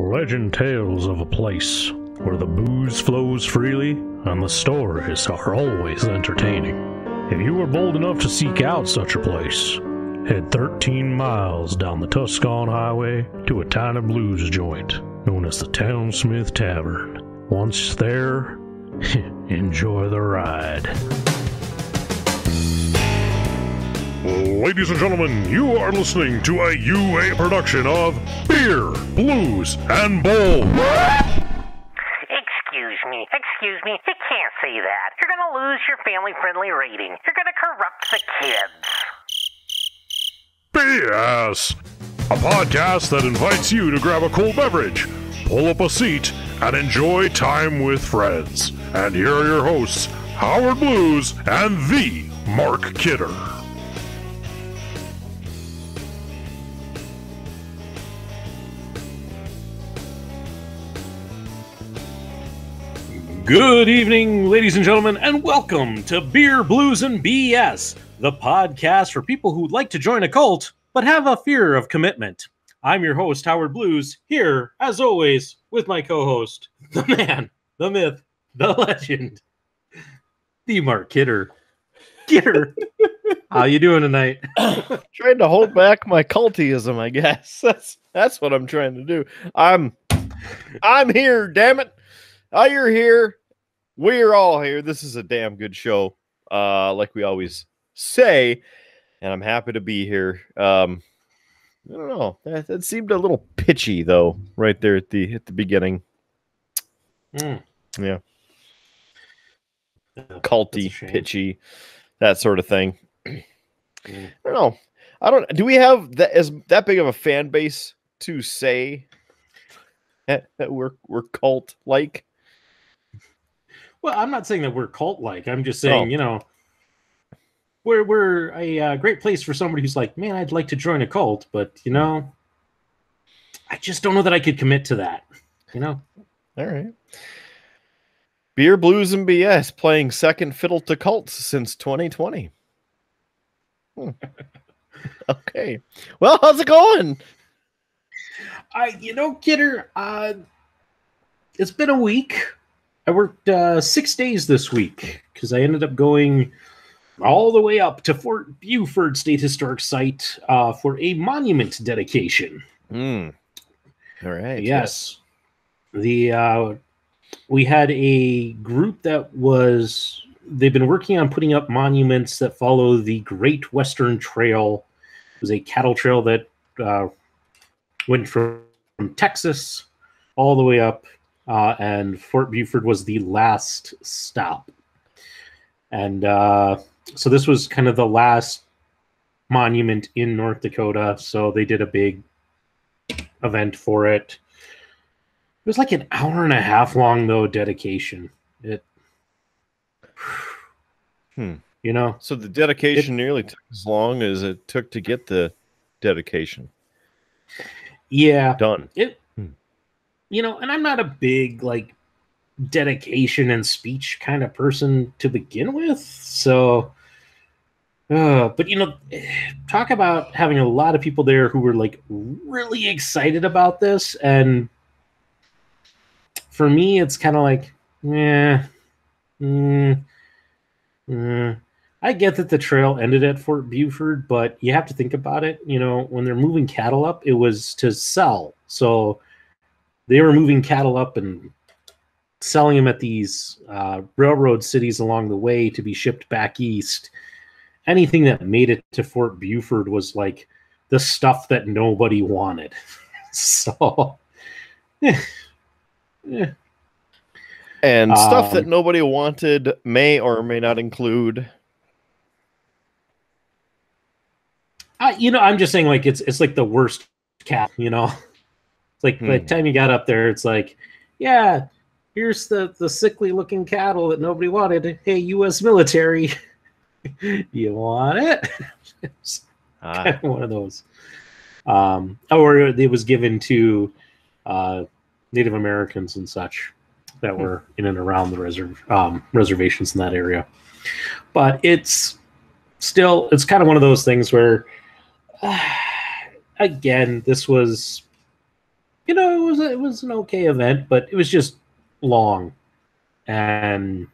Legend tales of a place where the booze flows freely and the stories are always entertaining. If you are bold enough to seek out such a place, head 13 miles down the Tuscan Highway to a tiny blues joint known as the Townsmith Tavern. Once there, enjoy the ride. Ladies and gentlemen, you are listening to a UA production of Beer, Blues, and Bowl. Excuse me, you can't say that. You're gonna lose your family-friendly rating. You're gonna corrupt the kids. BS! A podcast that invites you to grab a cool beverage, pull up a seat, and enjoy time with friends. And here are your hosts, Howard Blues and the Mark Kidder. Good evening, ladies and gentlemen, and welcome to Beer, Blues, and BS, the podcast for people who like to join a cult but have a fear of commitment. I'm your host, Howard Blues, here, as always, with my co-host, the man, the myth, the legend, the Mark Kidder. Kidder, how you doing tonight? Trying to hold back my cultism, I guess. That's what I'm trying to do. I'm here, damn it. You're here. We're all here. This is a damn good show, like we always say, and I'm happy to be here. I don't know. That seemed a little pitchy, though, right there at the beginning. Yeah, culty, pitchy, that sort of thing. I don't know. Do we have that big of a fan base to say that we're cult like? Well, I'm not saying that we're cult-like. I'm just saying, we're a great place for somebody who's like, man, I'd like to join a cult, but, I just don't know that I could commit to that, All right. Beer, Blues, and BS playing second fiddle to cults since 2020. Okay. Well, how's it going? Kidder, it's been a week. I worked 6 days this week because I ended up going all the way up to Fort Buford State Historic Site for a monument dedication. All right. Yes. We had a group they've been working on putting up monuments that follow the Great Western Trail. It was a cattle trail that went from Texas all the way up. And Fort Buford was the last stop. And so this was kind of the last monument in North Dakota. So they did a big event for it. It was like an hour and a half long, though, dedication. So the dedication nearly took as long as it took to get the dedication. Yeah. Done. And I'm not a big, dedication and speech kind of person to begin with. So, but, talk about having a lot of people there who were, really excited about this. And for me, it's kind of like, I get that the trail ended at Fort Buford, but you have to think about it. When they're moving cattle up, it was to sell. So they were moving cattle up and selling them at these railroad cities along the way to be shipped back east. Anything that made it to Fort Buford was like the stuff that nobody wanted. So, And stuff that nobody wanted may or may not include. I'm just saying, it's like the worst cat, It's like by the time you got up there, it's like, yeah, here's the sickly looking cattle that nobody wanted. Hey, U.S. military, you want it? It's kind of one of those. Or it was given to Native Americans and such that were in and around the reservations in that area. But it's kind of one of those things where, again, this was it was an okay event, but it was just long and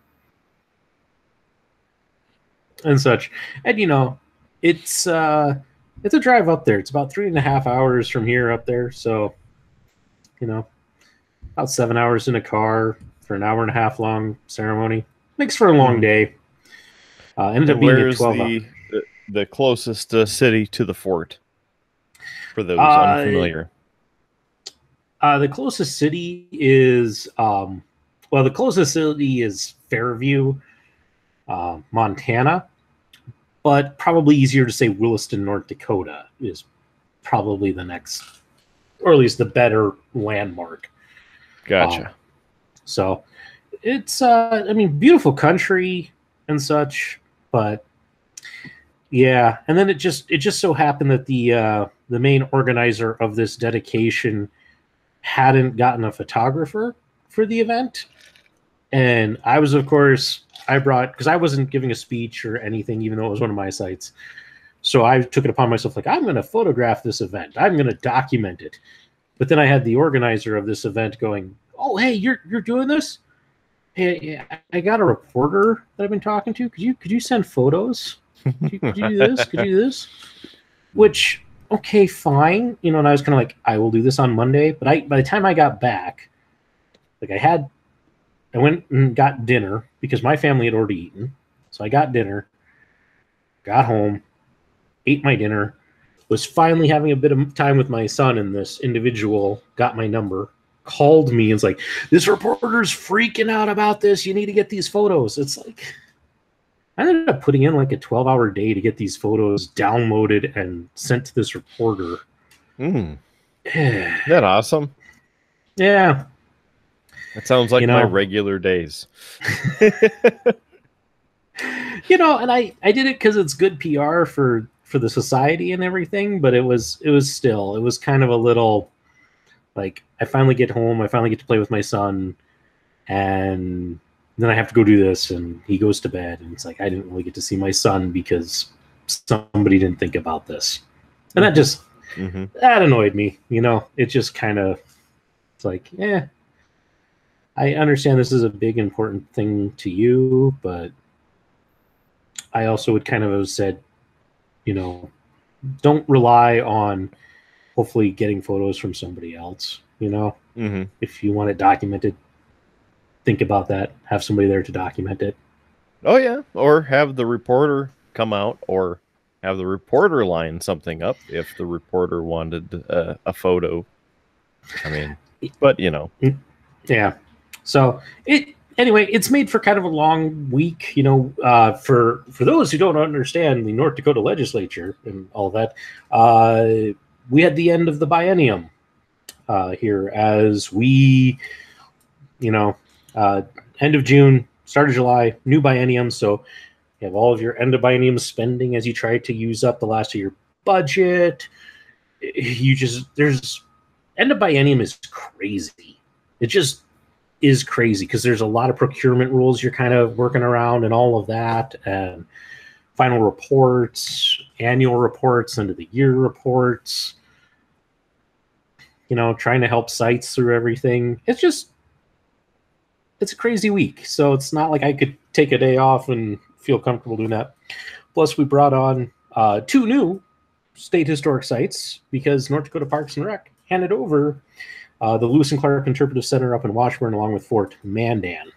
such. And it's a drive up there. It's about 3.5 hours from here up there. So, about 7 hours in a car for an hour and a half long ceremony. Makes for a long day. Ended up being a 12 hours. The closest city to the fort for those unfamiliar? The closest city is the closest city is Fairview, Montana, but probably easier to say Williston, North Dakota is probably the next, or at least the better landmark. Gotcha. So it's beautiful country and such, but yeah. And then it just so happened that the main organizer of this dedication hadn't gotten a photographer for the event. And I was, of course, because I wasn't giving a speech or anything, even though it was one of my sites. So I took it upon myself, like, I'm going to photograph this event. I'm going to document it. But then I had the organizer of this event going, oh, hey, you're doing this? Hey, I got a reporter that I've been talking to. Could you send photos? Could you do this? Could you do this? Which, okay, fine. And I was kind of like, I will do this on Monday. But by the time I got back, like I went and got dinner because my family had already eaten. So I got dinner, got home, ate my dinner, was finally having a bit of time with my son, and this individual got my number, called me, and was like, this reporter's freaking out about this. You need to get these photos. It's like, I ended up putting in like a 12-hour day to get these photos downloaded and sent to this reporter. Isn't that awesome? Yeah. That sounds like my regular days. And I did it because it's good PR for the society and everything, but it was kind of a little like, I finally get home, I finally get to play with my son, and then I have to go do this, and he goes to bed, and it's like I didn't really get to see my son because somebody didn't think about this. And that just that annoyed me. It just kind of, it's like, I understand this is a big important thing to you, but I also would kind of have said, don't rely on hopefully getting photos from somebody else. If you want it documented, think about that. Have somebody there to document it. Oh yeah, or have the reporter come out, or have the reporter line something up if the reporter wanted a photo. But yeah. So it's made for kind of a long week. For those who don't understand the North Dakota legislature and all that, we had the end of the biennium here as we, end of June, start of July, new biennium. So you have all of your end of biennium spending as you try to use up the last of your budget. There's end of biennium is crazy. It just is crazy because there's a lot of procurement rules you're kind of working around and all of that, and final reports, annual reports, end of the year reports, trying to help sites through everything. It's a crazy week. So it's not like I could take a day off and feel comfortable doing that. Plus, we brought on 2 new state historic sites because North Dakota Parks and Rec handed over the Lewis and Clark Interpretive Center up in Washburn, along with Fort Mandan,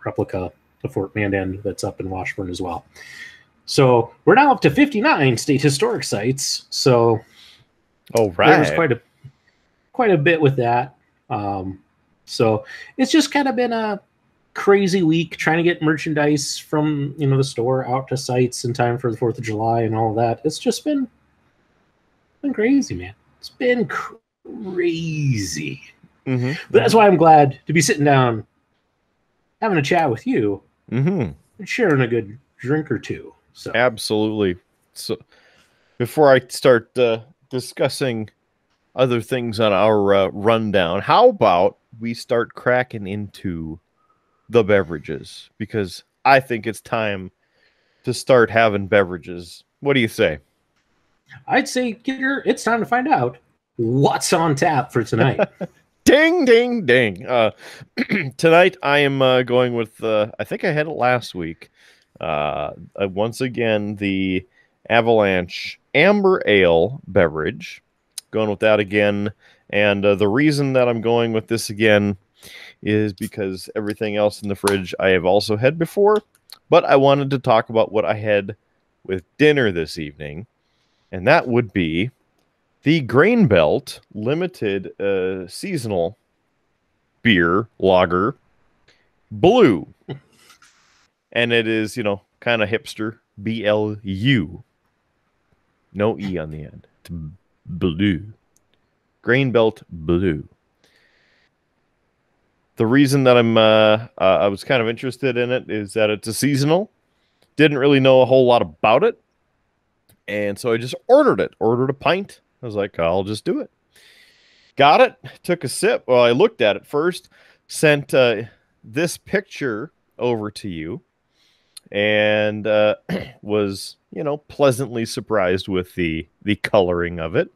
replica of Fort Mandan that's up in Washburn as well. So we're now up to 59 state historic sites. So there's quite a bit with that. So it's just kind of been a crazy week trying to get merchandise from the store out to sites in time for the 4th of July and all of that. It's just been crazy, man. It's been crazy. But that's why I'm glad to be sitting down having a chat with you and sharing a good drink or two. So absolutely. So before I start discussing other things on our rundown, how about we start cracking into the beverages? Because I think it's time to start having beverages. What do you say? I'd say it's time to find out. what's on tap for tonight? Ding, ding, ding. Tonight I am going with, I think I had it last week. Once again, the Avalanche Amber Ale beverage. Going with that again. And the reason that I'm going with this again is because everything else in the fridge I have also had before. But I wanted to talk about what I had with dinner this evening. And that would be the Grain Belt limited seasonal beer lager Blue. And it is, kind of hipster, BLU. No E on the end. It's Blue. Grain Belt Blue. The reason that I was kind of interested in it is that it's a seasonal. Didn't really know a whole lot about it. And so I just ordered it. Ordered a pint. I was like, I'll just do it. Got it. Took a sip. Well, I looked at it first. Sent this picture over to you. And was, pleasantly surprised with the coloring of it.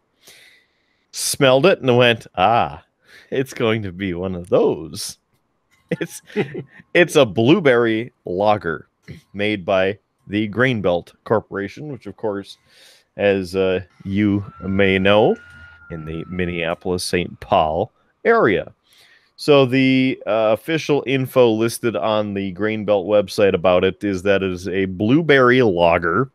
Smelled it and went, it's going to be one of those. It's a blueberry lager made by the Grain Belt Corporation, which, of course, as you may know, in the Minneapolis-St. Paul area. So the official info listed on the Grain Belt website about it is that it is a blueberry lager,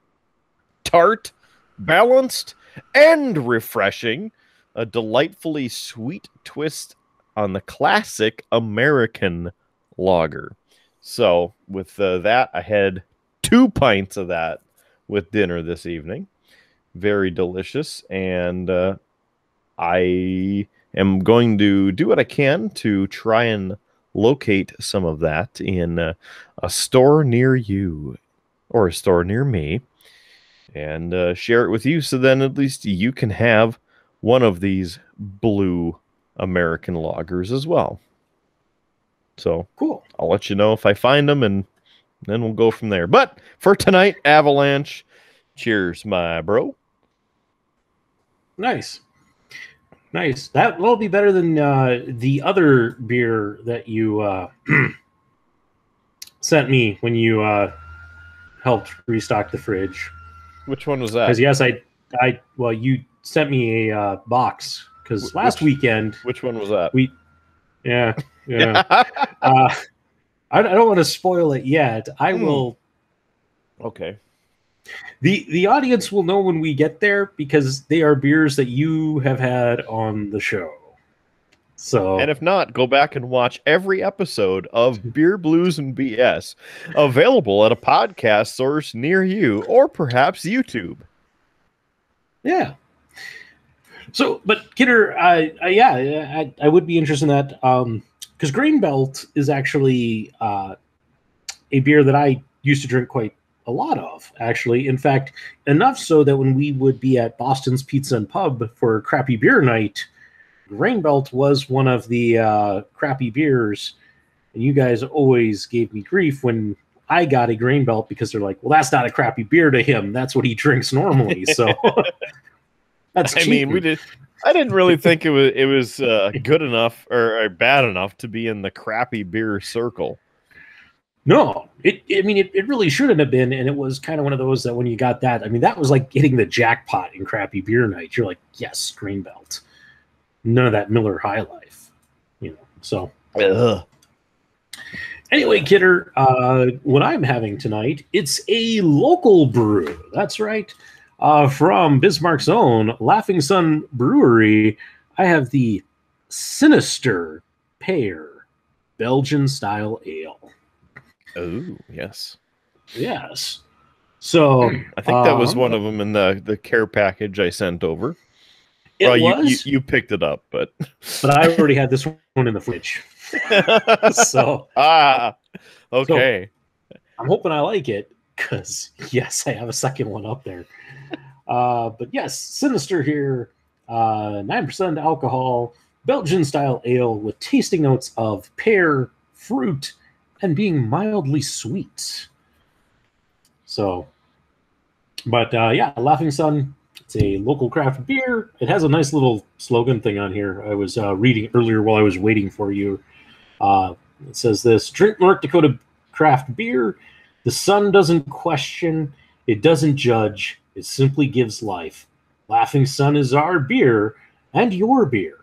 tart, balanced, and refreshing, a delightfully sweet twist on the classic American lager. So with that, I had 2 pints of that with dinner this evening. Very delicious, and I am going to do what I can to try and locate some of that in a store near you or a store near me and share it with you, so then at least you can have one of these blue American lagers as well. So Cool. I'll let you know if I find them, and then we'll go from there. But for tonight, Avalanche, cheers, my bro. Nice. That will be better than the other beer that you sent me when you helped restock the fridge. Which one was that? Because yes, you sent me a box because last weekend. Which one was that? Yeah. I don't want to spoil it yet. I will. Okay. The audience will know when we get there because they are beers that you have had on the show. So, and if not, go back and watch every episode of Beer Blues and BS, available at a podcast source near you, or perhaps YouTube. Yeah. So, but Kidder, I would be interested in that because Grain Belt is actually a beer that I used to drink quite a lot of, actually. In fact, enough so that when we would be at Boston's Pizza and Pub for crappy beer night, Grain Belt was one of the crappy beers, and you guys always gave me grief when I got a Grain Belt because they're like, well, that's not a crappy beer to him. That's what he drinks normally. So that's cheating. I didn't really think it was good enough or bad enough to be in the crappy beer circle. No, it really shouldn't have been, and it was kind of one of those that when you got that, that was like hitting the jackpot in crappy beer night. You're like, yes, Grain Belt. None of that Miller High Life, So, anyway, Kidder, what I'm having tonight, it's a local brew. That's right, from Bismarck's own Laughing Sun Brewery. I have the Sinister Pear Belgian style ale. Oh, yes. Yes. So I think that was one of them in the care package I sent over. It was. You picked it up, but I already had this one in the fridge. So okay. So I'm hoping I like it because yes, I have a second one up there. But yes, Sinister here, 9% alcohol, Belgian style ale with tasting notes of pear, fruit, and being mildly sweet. So, but Laughing Sun, It's a local craft beer. It has a nice little slogan thing on here. I was reading earlier while I was waiting for you. It says this: drink North Dakota craft beer. The sun doesn't question. It doesn't judge. It simply gives life. Laughing Sun is our beer and your beer.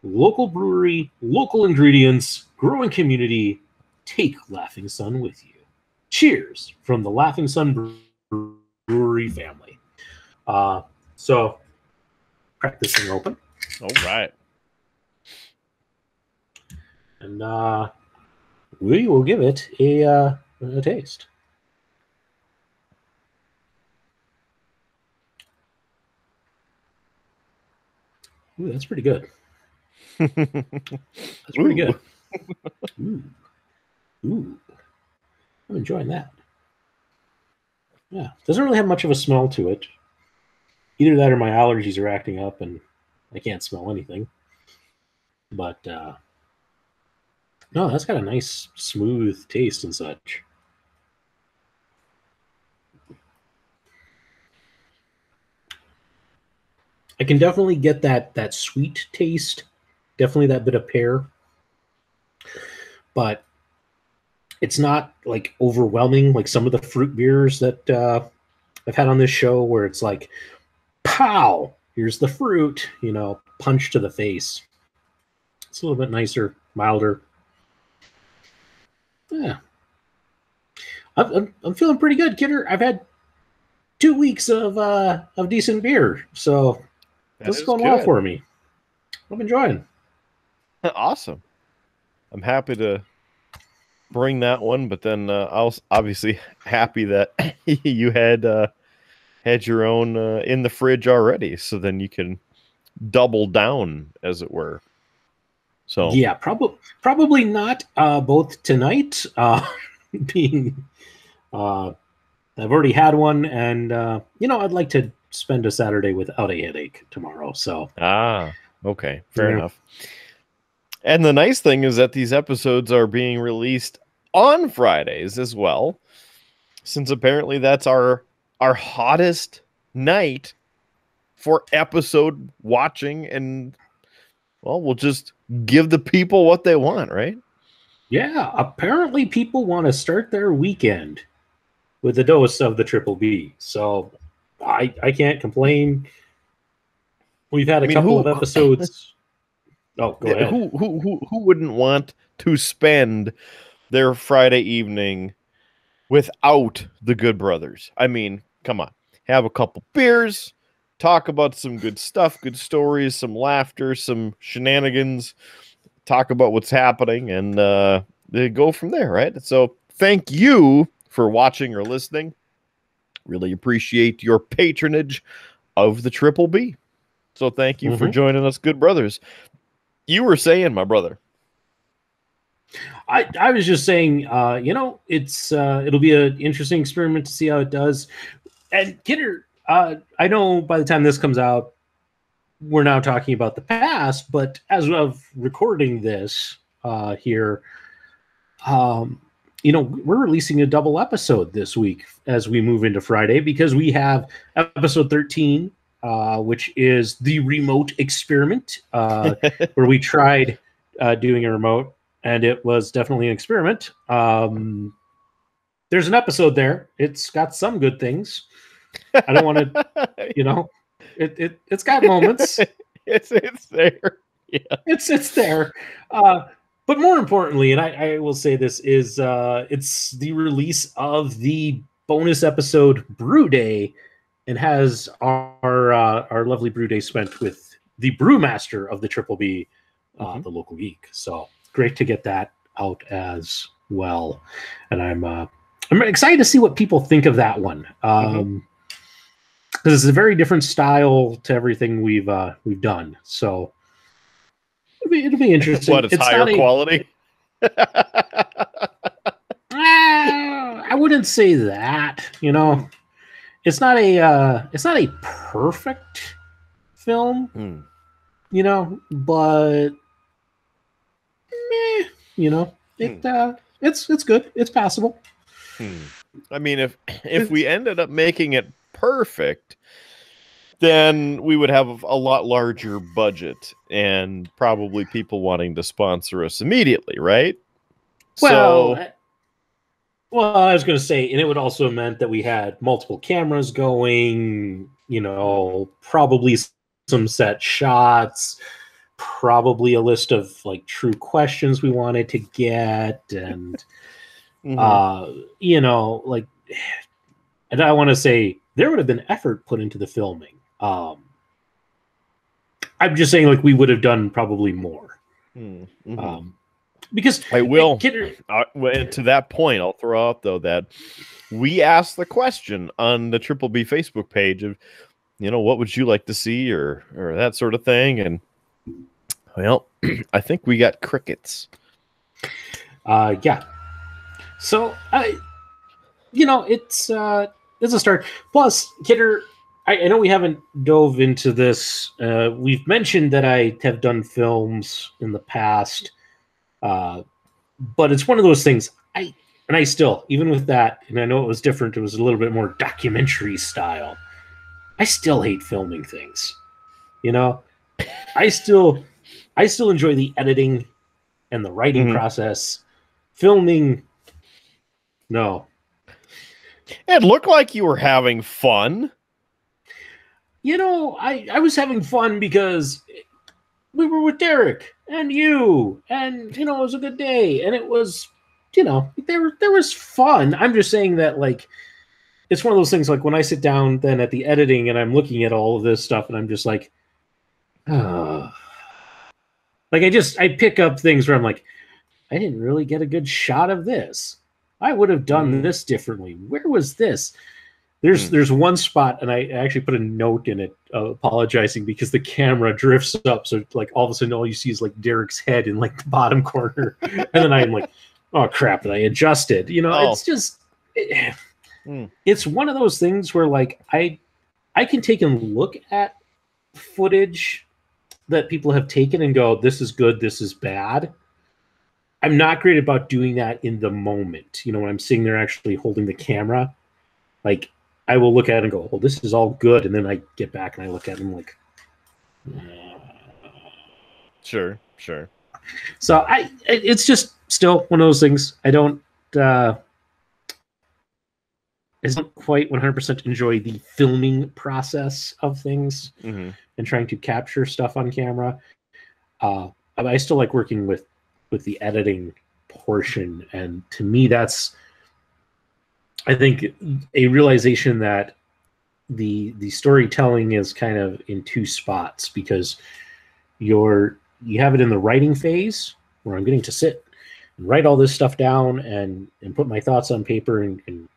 Local brewery, local ingredients, growing community. Take Laughing Sun with you. Cheers from the Laughing Sun Brewery family. So, crack this thing open. All right. And we will give it a taste. Ooh, that's pretty good. That's pretty good. Ooh. I'm enjoying that. Yeah. Doesn't really have much of a smell to it. Either that or my allergies are acting up and I can't smell anything. But no, that's got a nice smooth taste and such. I can definitely get that sweet taste. Definitely that bit of pear. But it's not like overwhelming like some of the fruit beers that I've had on this show where it's like, pow, here's the fruit, punch to the face. It's a little bit nicer, milder. Yeah. I'm feeling pretty good, Kidder. I've had 2 weeks of decent beer, so this is going well for me. I'm enjoying. Awesome. I'm happy to bring that one, but then I was obviously happy that you had your own in the fridge already, so then you can double down, as it were. So yeah, probably not both tonight. Being I've already had one, and I'd like to spend a Saturday without a headache tomorrow. So okay, fair enough. And the nice thing is that these episodes are being released on Fridays as well, since apparently that's our hottest night for episode watching, and well, we'll just give the people what they want, right? Yeah, apparently people want to start their weekend with a dose of the Triple B. So I can't complain. We've had a couple of episodes. Oh, go ahead. Who wouldn't want to spend their Friday evening without the Good Brothers? I mean, come on. Have a couple beers, talk about some good stuff, good stories, some laughter, some shenanigans, talk about what's happening, and they go from there, right? So thank you for watching or listening. Really appreciate your patronage of the Triple B. So thank you for joining us, Good Brothers. You were saying, my brother. I was just saying, it's it'll be an interesting experiment to see how it does. And Kidder, I know by the time this comes out, we're now talking about the past, but as of recording this here, we're releasing a double episode this week as we move into Friday, because we have episode 13, which is the remote experiment, where we tried doing a remote, and it was definitely an experiment. There's an episode there. It's got some good things. I don't want to, it's got moments. It's there. Yeah, it's there. But more importantly, and I will say this, is it's the release of the bonus episode Brew Day, and has our lovely Brew Day spent with the brewmaster of the Triple B, the local geek. So great to get that out as well. And I'm excited to see what people think of that one. Because it's a very different style to everything we've done. So it'll be interesting. What, it's higher quality? I wouldn't say that. It's not a perfect film. But it's good. It's passable. I mean, if we ended up making it perfect, then we would have a lot larger budget and probably people wanting to sponsor us immediately, right? Well, I was going to say, and it would also meant that we had multiple cameras going, probably some set shots, probably a list of like true questions we wanted to get, and and I want to say there would have been effort put into the filming. I'm just saying, like, we would have done probably more. Because I will. And to that point, I'll throw out though that we asked the question on the Triple B Facebook page of, what would you like to see or that sort of thing, and well, I think we got crickets. Yeah. So it's a start. Plus, Kidder, I know we haven't dove into this. We've mentioned that I have done films in the past. But it's one of those things I still, even with that, and I know it was different, it was a little bit more documentary style. I still hate filming things. I still enjoy the editing and the writing process. Filming, no. It looked like you were having fun. I was having fun because we were with Derek and you, and it was a good day, and it was, there was fun. I'm just saying that, like, it's one of those things, like, when I sit down then at the editing and I'm looking at all of this stuff and I'm just like, like, I pick up things where I'm like, I didn't really get a good shot of this. I would have done this differently. Where was this? There's one spot, and I actually put a note in it apologizing because the camera drifts up, so like all of a sudden all you see is like Derek's head in like the bottom corner, and then I'm like, oh crap, and I adjusted. It's just it's one of those things where like I can take and look at footage that people have taken and go, this is good, this is bad. I'm not great about doing that in the moment. When I'm sitting there actually holding the camera, like, I will look at it and go, well, this is all good. And then I get back and I look at it and I'm like, Sure. So it's just still one of those things. I don't quite 100% enjoy the filming process of things and trying to capture stuff on camera. I still like working with the editing portion. And to me, that's, I think, a realization that the storytelling is kind of in two spots, because you have it in the writing phase where I'm getting to sit and write all this stuff down and put my thoughts on paper and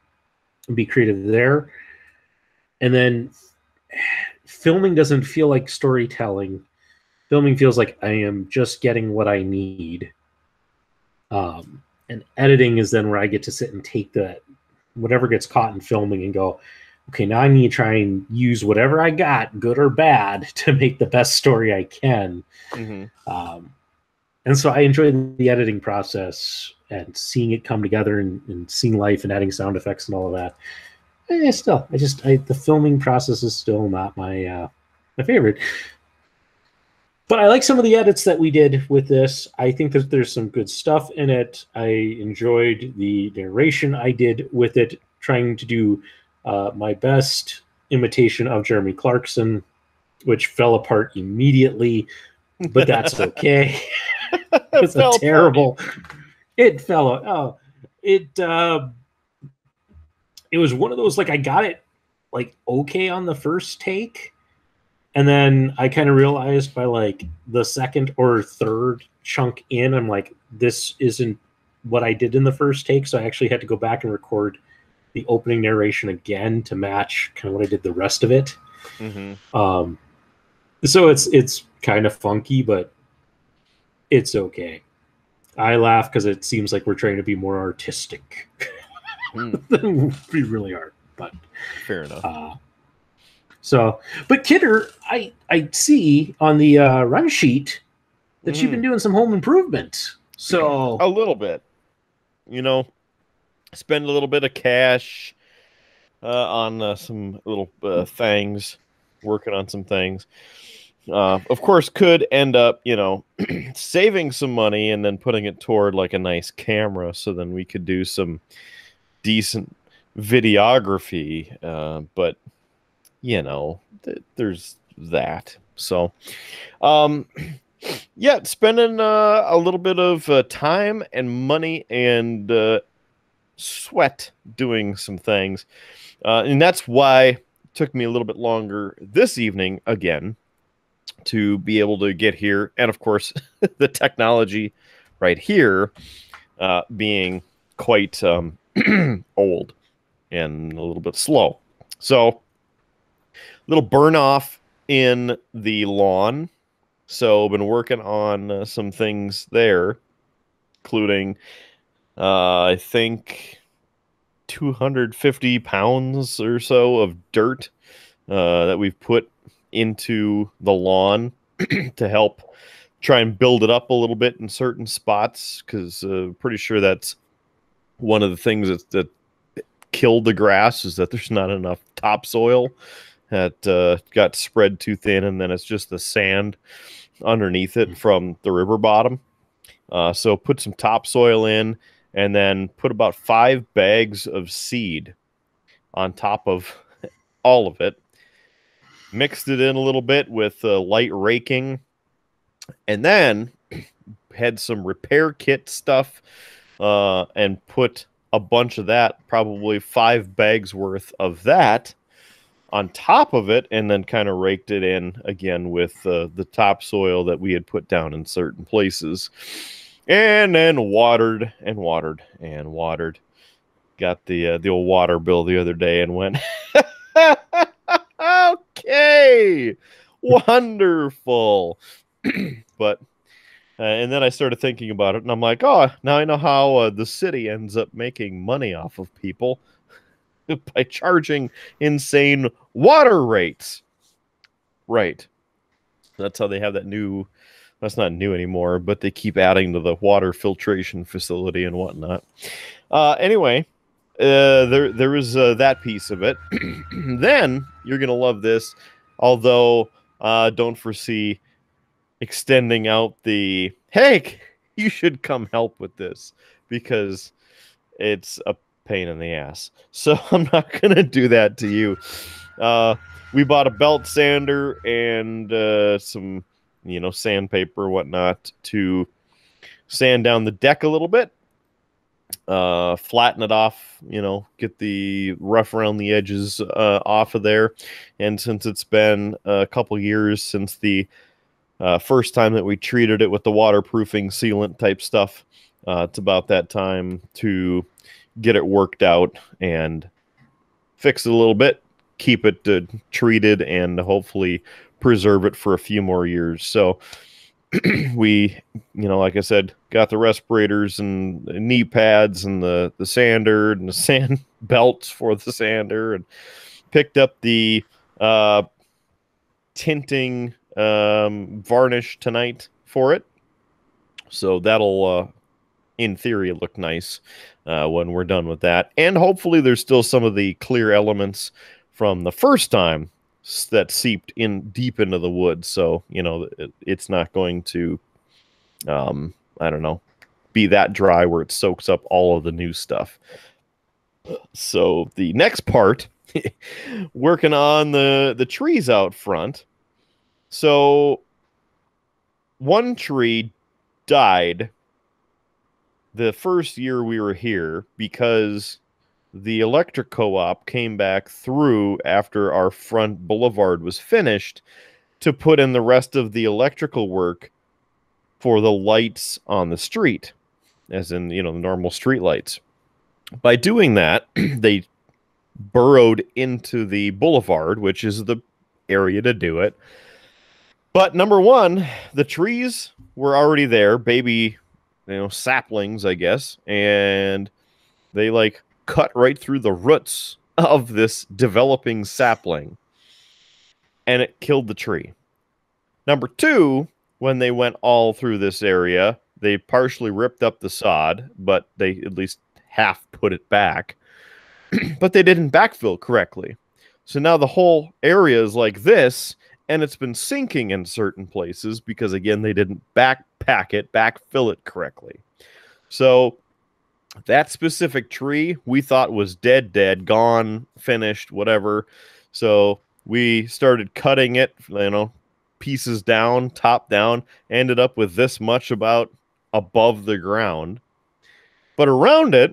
be creative there. And then filming doesn't feel like storytelling. Filming feels like I am just getting what I need. And editing is then where I get to sit and take that, whatever gets caught in filming, and go, okay, now I need to try and use whatever I got, good or bad, to make the best story I can. And so I enjoy the editing process and seeing it come together and seeing life and adding sound effects and all of that. The filming process is still not my favorite. But I like some of the edits that we did with this. I think that there's some good stuff in it. I enjoyed the narration I did with it, trying to do my best imitation of Jeremy Clarkson, which fell apart immediately, but that's okay. It's terrible. It fell. Oh, it was one of those, like, I got it like okay on the first take. And then I kind of realized by like the second or third chunk in, I'm like, this isn't what I did in the first take. So I actually had to go back and record the opening narration again to match kind of what I did the rest of it. So it's kind of funky, but it's okay. I laugh because it seems like we're trying to be more artistic than we really are. But fair enough. But Kidder, I see on the run sheet that you've been doing some home improvement. So a little bit, spend a little bit of cash on some little things. working on some things. Of course, could end up, saving some money and then putting it toward like a nice camera, so then we could do some decent videography. But there's that. So, yeah, spending a little bit of time and money and sweat doing some things, and that's why it took me a little bit longer this evening again to be able to get here. And of course, the technology right here being quite old and a little bit slow. So a little burn off in the lawn. So I've been working on some things there, including I think 250 pounds or so of dirt that we've put into the lawn to help try and build it up a little bit in certain spots, because pretty sure that's one of the things that killed the grass, is that there's not enough topsoil that got spread too thin, and then it's just the sand underneath it from the river bottom. So put some topsoil in, and then put about 5 bags of seed on top of all of it. Mixed it in a little bit with light raking, and then had some repair kit stuff and put a bunch of that, probably 5 bags worth of that, on top of it, and then kind of raked it in again with the topsoil that we had put down in certain places, and then watered and watered and watered. Got the old water bill the other day and went, okay, wonderful. But and then I started thinking about it, and I'm like, oh, now I know how the city ends up making money off of people by charging insane water rates. Right. That's how they have that new, that's not new anymore, but they keep adding to the water filtration facility and whatnot. Anyway, there was that piece of it. Then you're going to love this, although don't foresee extending out the, hey, you should come help with this, because it's a pain in the ass. So I'm not going to do that to you. We bought a belt sander and some, sandpaper, whatnot, to sand down the deck a little bit, flatten it off, get the rough around the edges off of there. And since it's been a couple years since the first time that we treated it with the waterproofing sealant type stuff, it's about that time to get it worked out and fix it a little bit, keep it treated, and hopefully preserve it for a few more years. So we, like I said, got the respirators and the knee pads and the sander and the sand belts for the sander, and picked up the tinting varnish tonight for it. So that'll, in theory, look nice when we're done with that. And hopefully there's still some of the clear elements from the first time that seeped in deep into the wood. So, it's not going to, be that dry where it soaks up all of the new stuff. So the next part, working on the trees out front. So one tree died the first year we were here because the electric co-op came back through after our front boulevard was finished to put in the rest of the electrical work for the lights on the street, as in, the normal street lights. By doing that, they burrowed into the boulevard, which is the area to do it. But number one, the trees were already there, baby, saplings, I guess, and they cut right through the roots of this developing sapling, and it killed the tree. Number two, when they went all through this area, they partially ripped up the sod, but they at least half put it back. But they didn't backfill correctly. So now the whole area is like this, and it's been sinking in certain places because, again, they didn't backfill it correctly. So that specific tree we thought was dead, gone, finished, whatever. So we started cutting it, pieces down, top down, ended up with this much about above the ground. But around it,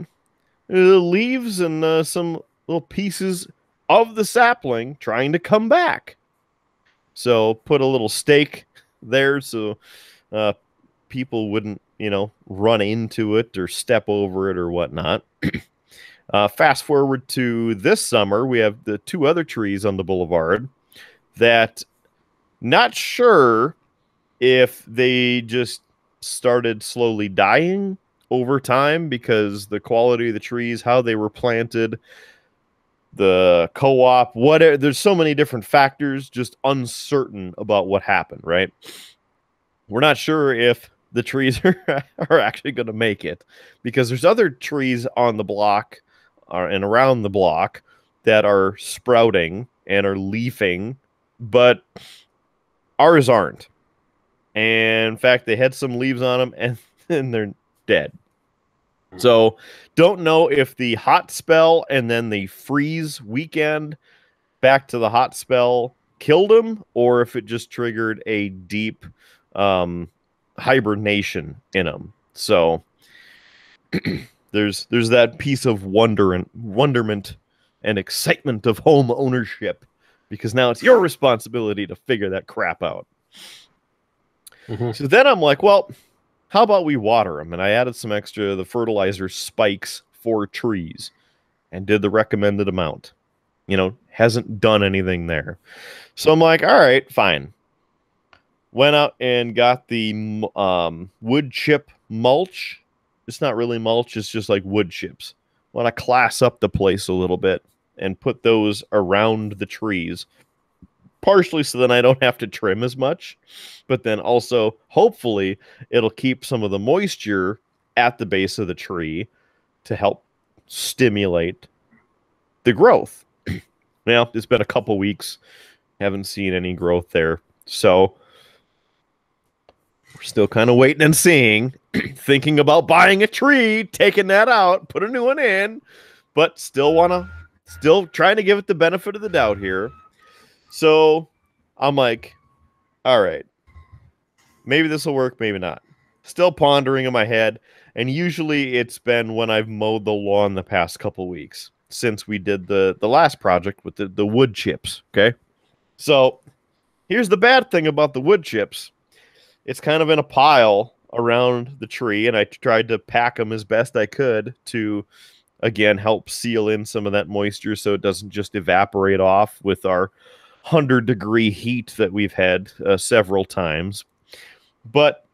leaves and some little pieces of the sapling trying to come back. So put a little stake there so people wouldn't, run into it or step over it or whatnot. Fast forward to this summer, we have the 2 other trees on the boulevard that not sure if they just started slowly dying over time because the quality of the trees, how they were planted, the co-op, whatever. There's so many different factors, just uncertain about what happened, right? We're not sure if the trees are actually going to make it because there's other trees on the block and around the block that are sprouting and are leafing, but ours aren't. And in fact, they had some leaves on them and they're dead. So don't know if the hot spell and then the freeze weekend back to the hot spell killed them or if it just triggered a deep hibernation in them. So there's that piece of wonderment and excitement of home ownership because now it's your responsibility to figure that crap out. Mm-hmm. So then I'm like, well, how about we water them? And I added some extra the fertilizer spikes for trees and did the recommended amount. Hasn't done anything there. So I'm like, all right, fine. Went out and got the wood chip mulch. It's not really mulch. It's just like wood chips. Want to class up the place a little bit and put those around the trees. Partially so then I don't have to trim as much. But then also, hopefully, it'll keep some of the moisture at the base of the tree to help stimulate the growth. Now, it's been a couple weeks. Haven't seen any growth there. So we're still kind of waiting and seeing, thinking about buying a tree, taking that out, put a new one in, but still trying to give it the benefit of the doubt here. So I'm like, all right, maybe this will work, maybe not. Still pondering in my head. And usually it's been when I've mowed the lawn the past couple weeks since we did the last project with the wood chips. Okay. So here's the bad thing about the wood chips. It's kind of in a pile around the tree, and I tried to pack them as best I could to, again, help seal in some of that moisture so it doesn't just evaporate off with our 100-degree heat that we've had several times. But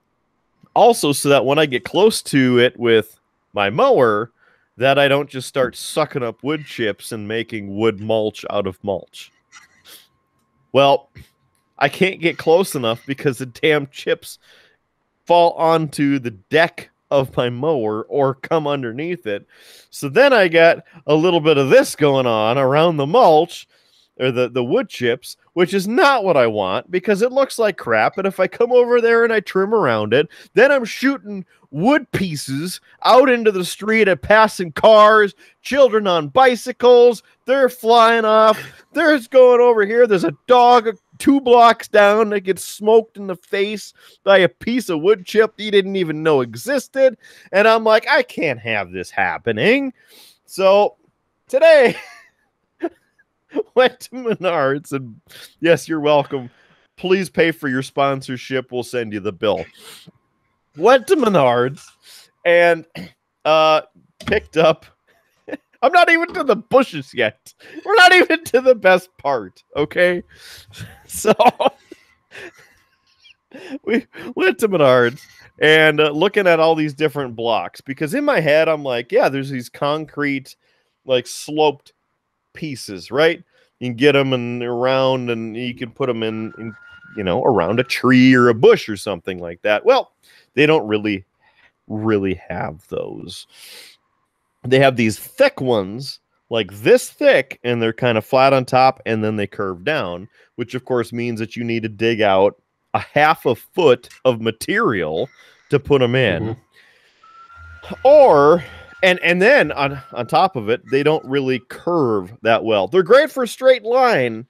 also so that when I get close to it with my mower, that I don't just start sucking up wood chips and making wood mulch out of mulch. Well, I can't get close enough because the damn chips fall onto the deck of my mower or come underneath it. So then I got a little bit of this going on around the mulch or the wood chips, which is not what I want because it looks like crap. And if I come over there and I trim around it, then I'm shooting wood pieces out into the street at passing cars, children on bicycles. They're flying off. There's going over here. There's a dog 2 blocks down that gets smoked in the face by a piece of wood chip he didn't even know existed. And I'm like, I can't have this happening. So today went to Menards and yes, you're welcome. Please pay for your sponsorship. We'll send you the bill. Went to Menards and picked up. I'm not even to the bushes yet. We're not even to the best part. Okay. So we went to Menards and looking at all these different blocks because in my head, I'm like, yeah, there's these concrete, like sloped pieces, right? You can get them and around and you can put them in, around a tree or a bush or something like that. Well, they don't really have those. They have these thick ones like this thick, and they're kind of flat on top, and then they curve down, which of course means that you need to dig out a half a foot of material to put them in. Or and then on top of it, they don't really curve that well. They're great for a straight line,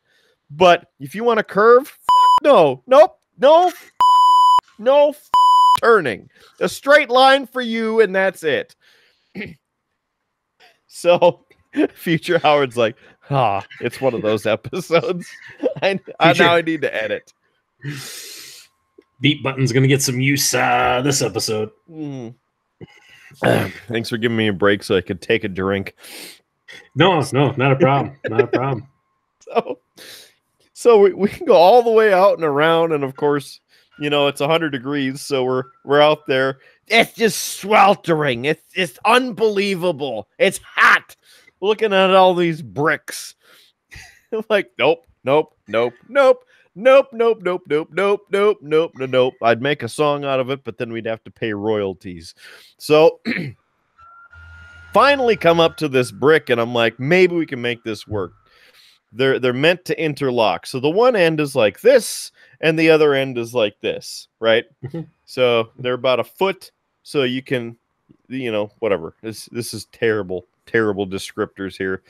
but if you want to curve, no, turning. A straight line for you, and that's it. So future Howard's like, it's one of those episodes. I now I need to edit. Beat button's gonna get some use this episode. Thanks for giving me a break so I could take a drink. No, not a problem. Not a problem. So we can go all the way out and around, and of course, it's 100 degrees, so we're out there. It's just sweltering. It's just unbelievable. It's hot. Looking at all these bricks. I'm like, nope. I'd make a song out of it, but then we'd have to pay royalties. So finally come up to this brick, and I'm like, maybe we can make this work. They're meant to interlock. So the one end is like this, and the other end is like this, right? So they're about a foot, so you can, whatever. This is terrible descriptors here.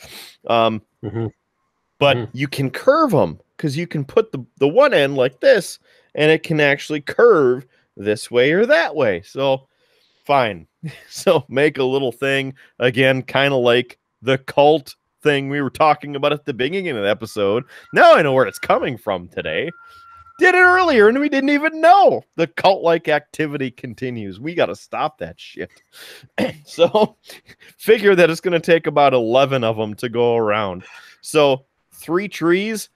But you can curve them, because you can put the one end like this, and it can actually curve this way or that way. So fine. So make a little thing, again, kind of like the cult thing we were talking about at the beginning of the episode. Now I know where it's coming from today. Did it earlier, and we didn't even know. The cult-like activity continues. We got to stop that shit. So figure that it's going to take about 11 of them to go around. So 3 trees,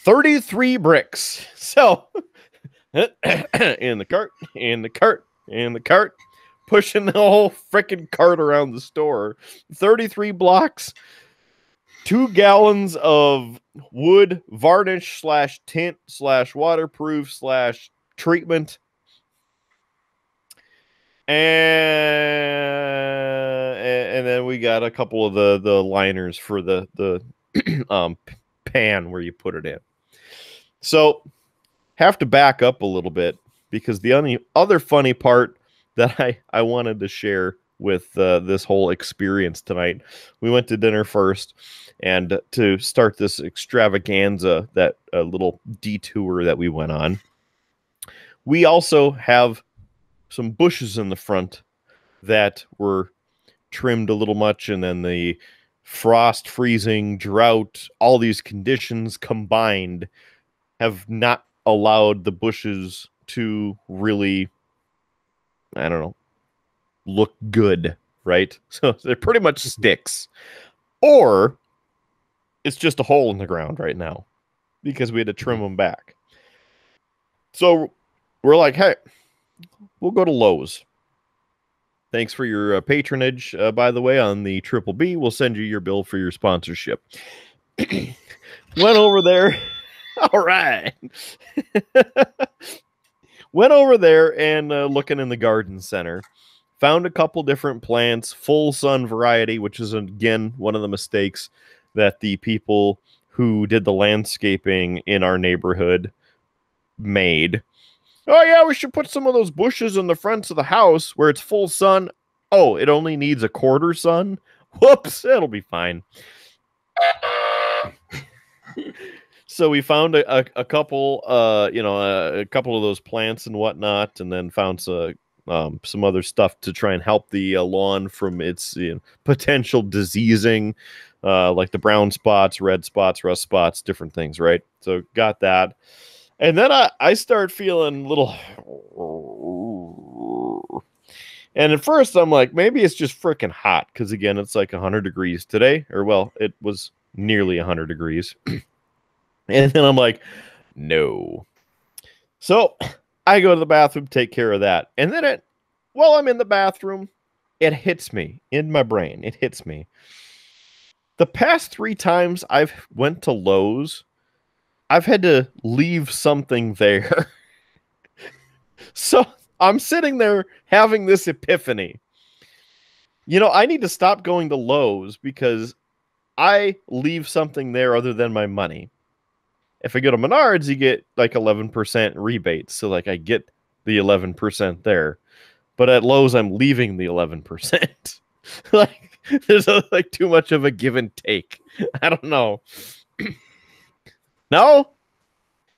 33 bricks. So in the cart, pushing the whole freaking cart around the store. 33 blocks, 2 gallons of wood varnish / tint / waterproof / treatment. And then we got a couple of the liners for the pan where you put it in. So have to back up a little bit, because the only other funny part that I wanted to share with this whole experience tonight, we went to dinner first, and to start this extravaganza, that little detour that we went on, we also have some bushes in the front that were trimmed a little much, and then the frost, freezing, drought, all these conditions combined have not allowed the bushes to really, I don't know, look good, right? So they're pretty much sticks, or it's just a hole in the ground right now because we had to trim them back. So we're like, hey, we'll go to Lowe's. Thanks for your patronage, by the way, on the Triple B. We'll send you your bill for your sponsorship. Went over there. All right. Went over there and looking in the garden center. Found a couple different plants, full sun variety, which is, again, one of the mistakes that the people who did the landscaping in our neighborhood made. Oh, yeah, we should put some of those bushes in the fronts of the house where it's full sun. Oh, it only needs a quarter sun? Whoops, it'll be fine. So we found a couple, a couple of those plants and whatnot, and then found some other stuff to try and help the lawn from its potential diseasing, like the brown spots, red spots, rust spots, different things, right? So got that. And then I start feeling a little... And at first I'm like, maybe it's just freaking hot, because again, it's like 100 degrees today. Or, well, it was nearly 100 degrees. And then I'm like, no. So I go to the bathroom, take care of that. And then while I'm in the bathroom, it hits me in my brain. It hits me. The past 3 times I've went to Lowe's, I've had to leave something there. So I'm sitting there having this epiphany. I need to stop going to Lowe's, because I leave something there other than my money. If I go to Menards, you get like 11% rebates. So like I get the 11% there. But at Lowe's, I'm leaving the 11%. Like there's like too much of a give and take. I don't know. No?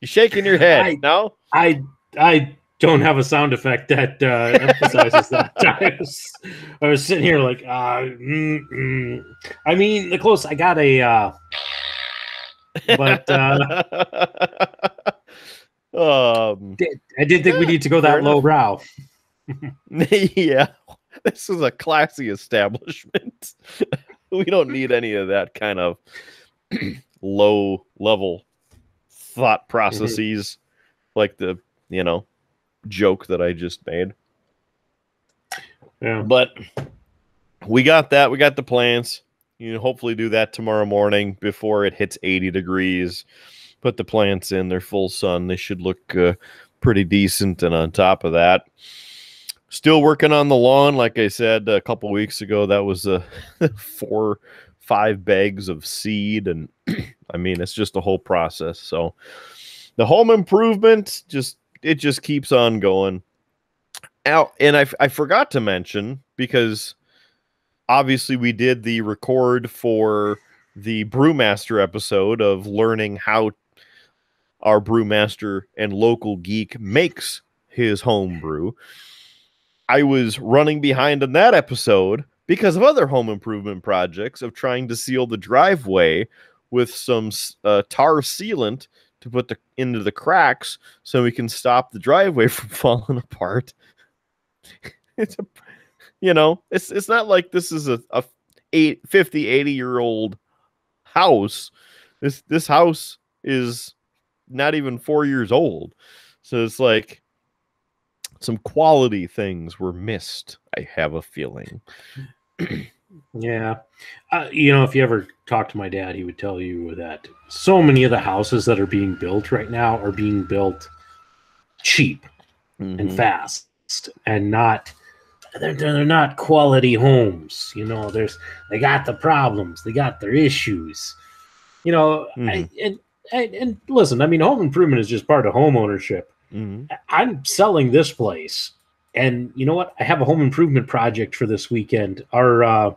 You shaking your head? No? I don't have a sound effect that emphasizes that. I was sitting here like, I mean, the close I got a, but I didn't think we need to go that low brow. Yeah, this is a classy establishment. We don't need any of that kind of low level thought processes like the, joke that I just made. Yeah. But we got that. We got the plants. Hopefully do that tomorrow morning before it hits 80 degrees. Put the plants in. They're full sun. They should look pretty decent. And on top of that, still working on the lawn. Like I said a couple weeks ago, that was 4-5 bags of seed. And I mean, it's just a whole process. So the home improvement, it just keeps on going. Out, and I forgot to mention, because obviously we did the record for the Brewmaster episode of learning how our brewmaster and local geek makes his home brew. I was running behind on that episode because of other home improvement projects of trying to seal the driveway with some tar sealant to put into the cracks so we can stop the driveway from falling apart. It's not like this is a 50-80-year-old house. This house is not even 4 years old. So it's like some quality things were missed, I have a feeling. Yeah. If you ever talk to my dad, he would tell you that so many of the houses that are being built right now are being built cheap and fast and not they're not quality homes. They got the problems, they got their issues. And listen, I mean, home improvement is just part of home ownership. I'm selling this place, and you know what? I have a home improvement project for this weekend. Our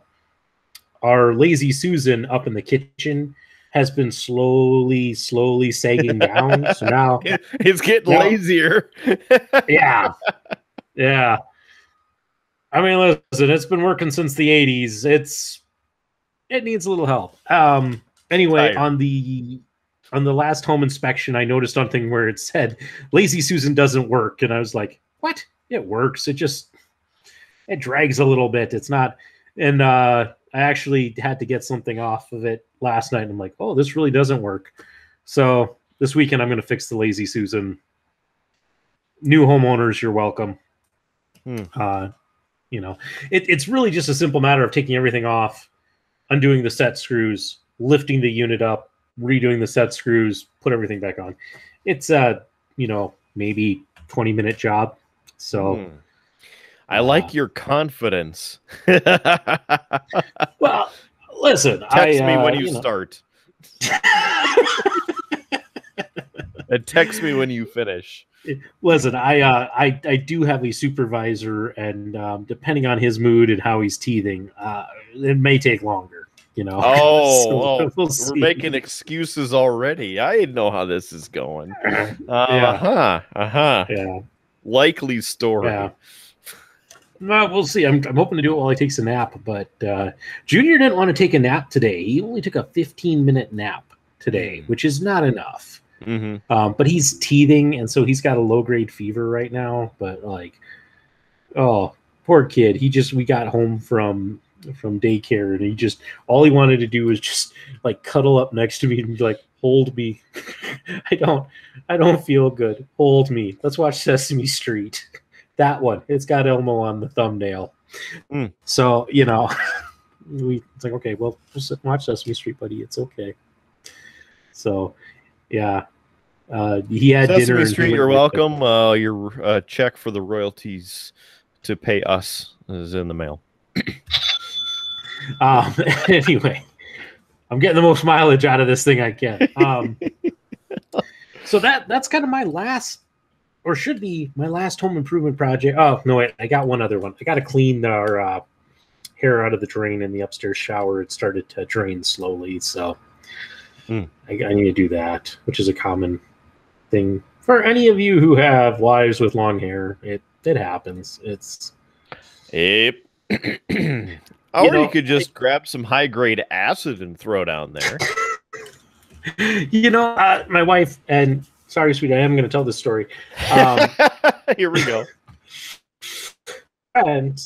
lazy Susan up in the kitchen has been slowly sagging down. So now it's getting lazier. Yeah. I mean, listen, it's been working since the 80s. It needs a little help. Anyway, on the last home inspection, I noticed something where it said Lazy Susan doesn't work, and I was like, what? It works. It drags a little bit. It's not. And I actually had to get something off of it last night, and I'm like, oh, this really doesn't work. So this weekend I'm going to fix the Lazy Susan. New homeowners, you're welcome. It's really just a simple matter of taking everything off, undoing the set screws, lifting the unit up, redoing the set screws, put everything back on. It's maybe 20-minute job. So I like your confidence. Well, listen, text me when you start. And text me when you finish. Listen, I do have a supervisor, and depending on his mood and how he's teething, it may take longer. So we're making excuses already. I didn't know how this is going. Yeah. Likely story. Yeah. Well, we'll see. I'm hoping to do it while he takes a nap, but Junior didn't want to take a nap today. He only took a 15-minute nap today, which is not enough. But he's teething, and so he's got a low-grade fever right now. But oh, poor kid. We got home from daycare, and all he wanted to do was just like cuddle up next to me and be like, hold me. I don't feel good. Hold me. Let's watch Sesame Street. That one. It's got Elmo on the thumbnail. So, it's like, okay, well, just watch Sesame Street, buddy. It's okay. So, yeah. He had Sesame dinner. Street, you're welcome. Your check for the royalties to pay us is in the mail. Anyway, I'm getting the most mileage out of this thing I can. So that's kind of my last, or should be my last home improvement project. Oh no, wait, I got one other one. I got to clean our hair out of the drain in the upstairs shower. It started to drain slowly, so I need to do that, which is a common thing for any of you who have wives with long hair. It happens. It's yep. Or you could just grab some high grade acid and throw down there. My wife, and sorry, sweetie, I am going to tell this story. Here we go. And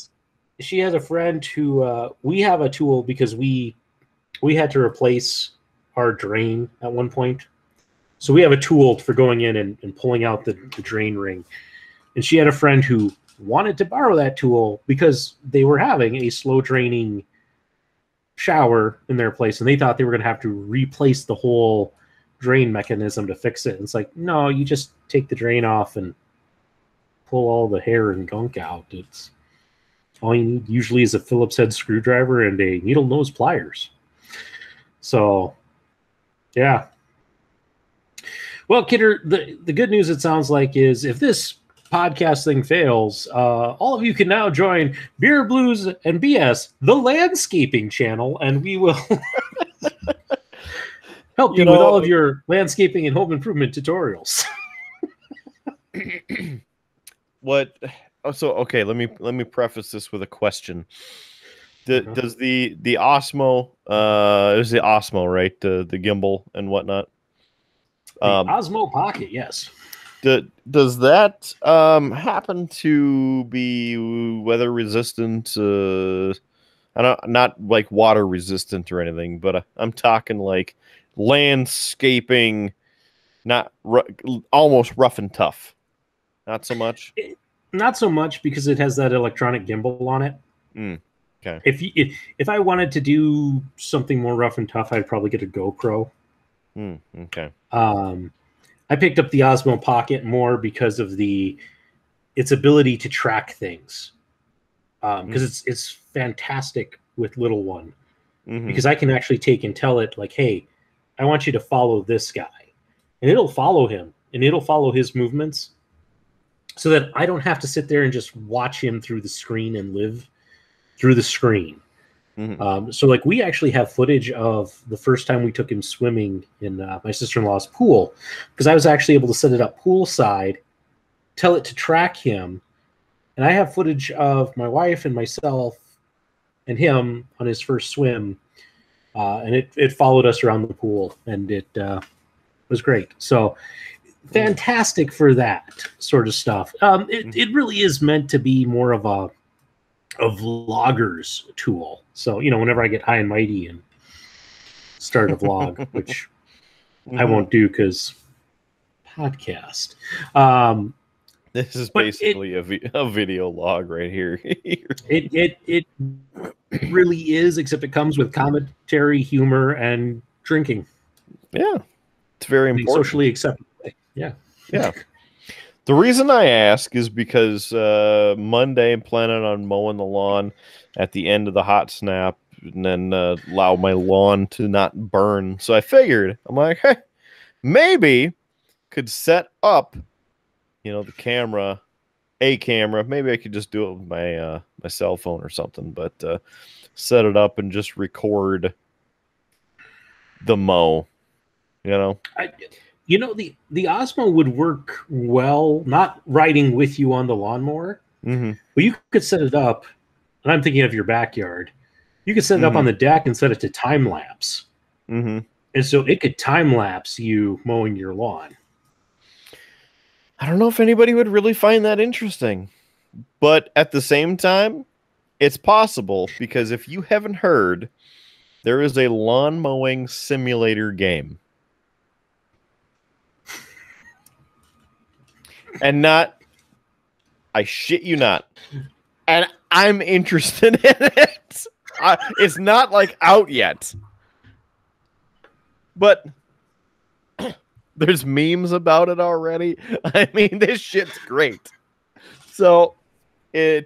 she has a friend who we have a tool because we had to replace our drain at one point. So we have a tool for going in and pulling out the drain ring. And she had a friend who wanted to borrow that tool because they were having a slow draining shower in their place, and they thought they were going to have to replace the whole drain mechanism to fix it. And it's like, no, you just take the drain off and pull all the hair and gunk out. It's all you need usually is a Phillips head screwdriver and a needle nose pliers. So yeah. Well, Kidder, the good news, it sounds like, is if this podcast thing fails, all of you can now join Beer, Blues, and BS, the landscaping channel, and we will help you with all of your landscaping and home improvement tutorials. What? Oh, so okay, let me preface this with a question. Does the OSMO it was the OSMO, right? The gimbal and whatnot. OSMO Pocket, yes. Does that happen to be weather resistant? Not like water resistant or anything, but I'm talking like landscaping, not almost rough and tough. Not so much. Not so much because it has that electronic gimbal on it. Okay. If I wanted to do something more rough and tough, I'd probably get a GoPro. Okay. I picked up the OSMO Pocket more because of its ability to track things. Because it's fantastic with little one. Because I can actually take and tell it, like, hey, I want you to follow this guy. And it'll follow him. And it'll follow his movements. So that I don't have to sit there and just watch him through the screen and live through the screen. So like we actually have footage of the first time we took him swimming in my sister-in-law's pool, because I was actually able to set it up poolside, tell it to track him. And I have footage of my wife and myself and him on his first swim. And it followed us around the pool, and it was great. So fantastic for that sort of stuff. It really is meant to be more of a vlogger's tool. So, whenever I get high and mighty and start a vlog, which I won't do because podcast. This is basically a video log right here. It really is, except it comes with commentary, humor, and drinking. Yeah, it's very important. Socially acceptable. Yeah. The reason I ask is because Monday I'm planning on mowing the lawn at the end of the hot snap and then allow my lawn to not burn. So I figured, I'm like, hey, maybe could set up, the camera, maybe I could just do it with my my cell phone or something, but set it up and just record the mow, The OSMO would work well, not riding with you on the lawnmower, but you could set it up, and I'm thinking of your backyard. You could set it up on the deck and set it to time lapse. And so it could time lapse you mowing your lawn. I don't know if anybody would really find that interesting, but at the same time, it's possible, because if you haven't heard, there is a lawn mowing simulator game. And I shit you not. And I'm interested in it. It's not like out yet. But there's memes about it already. I mean, this shit's great. So I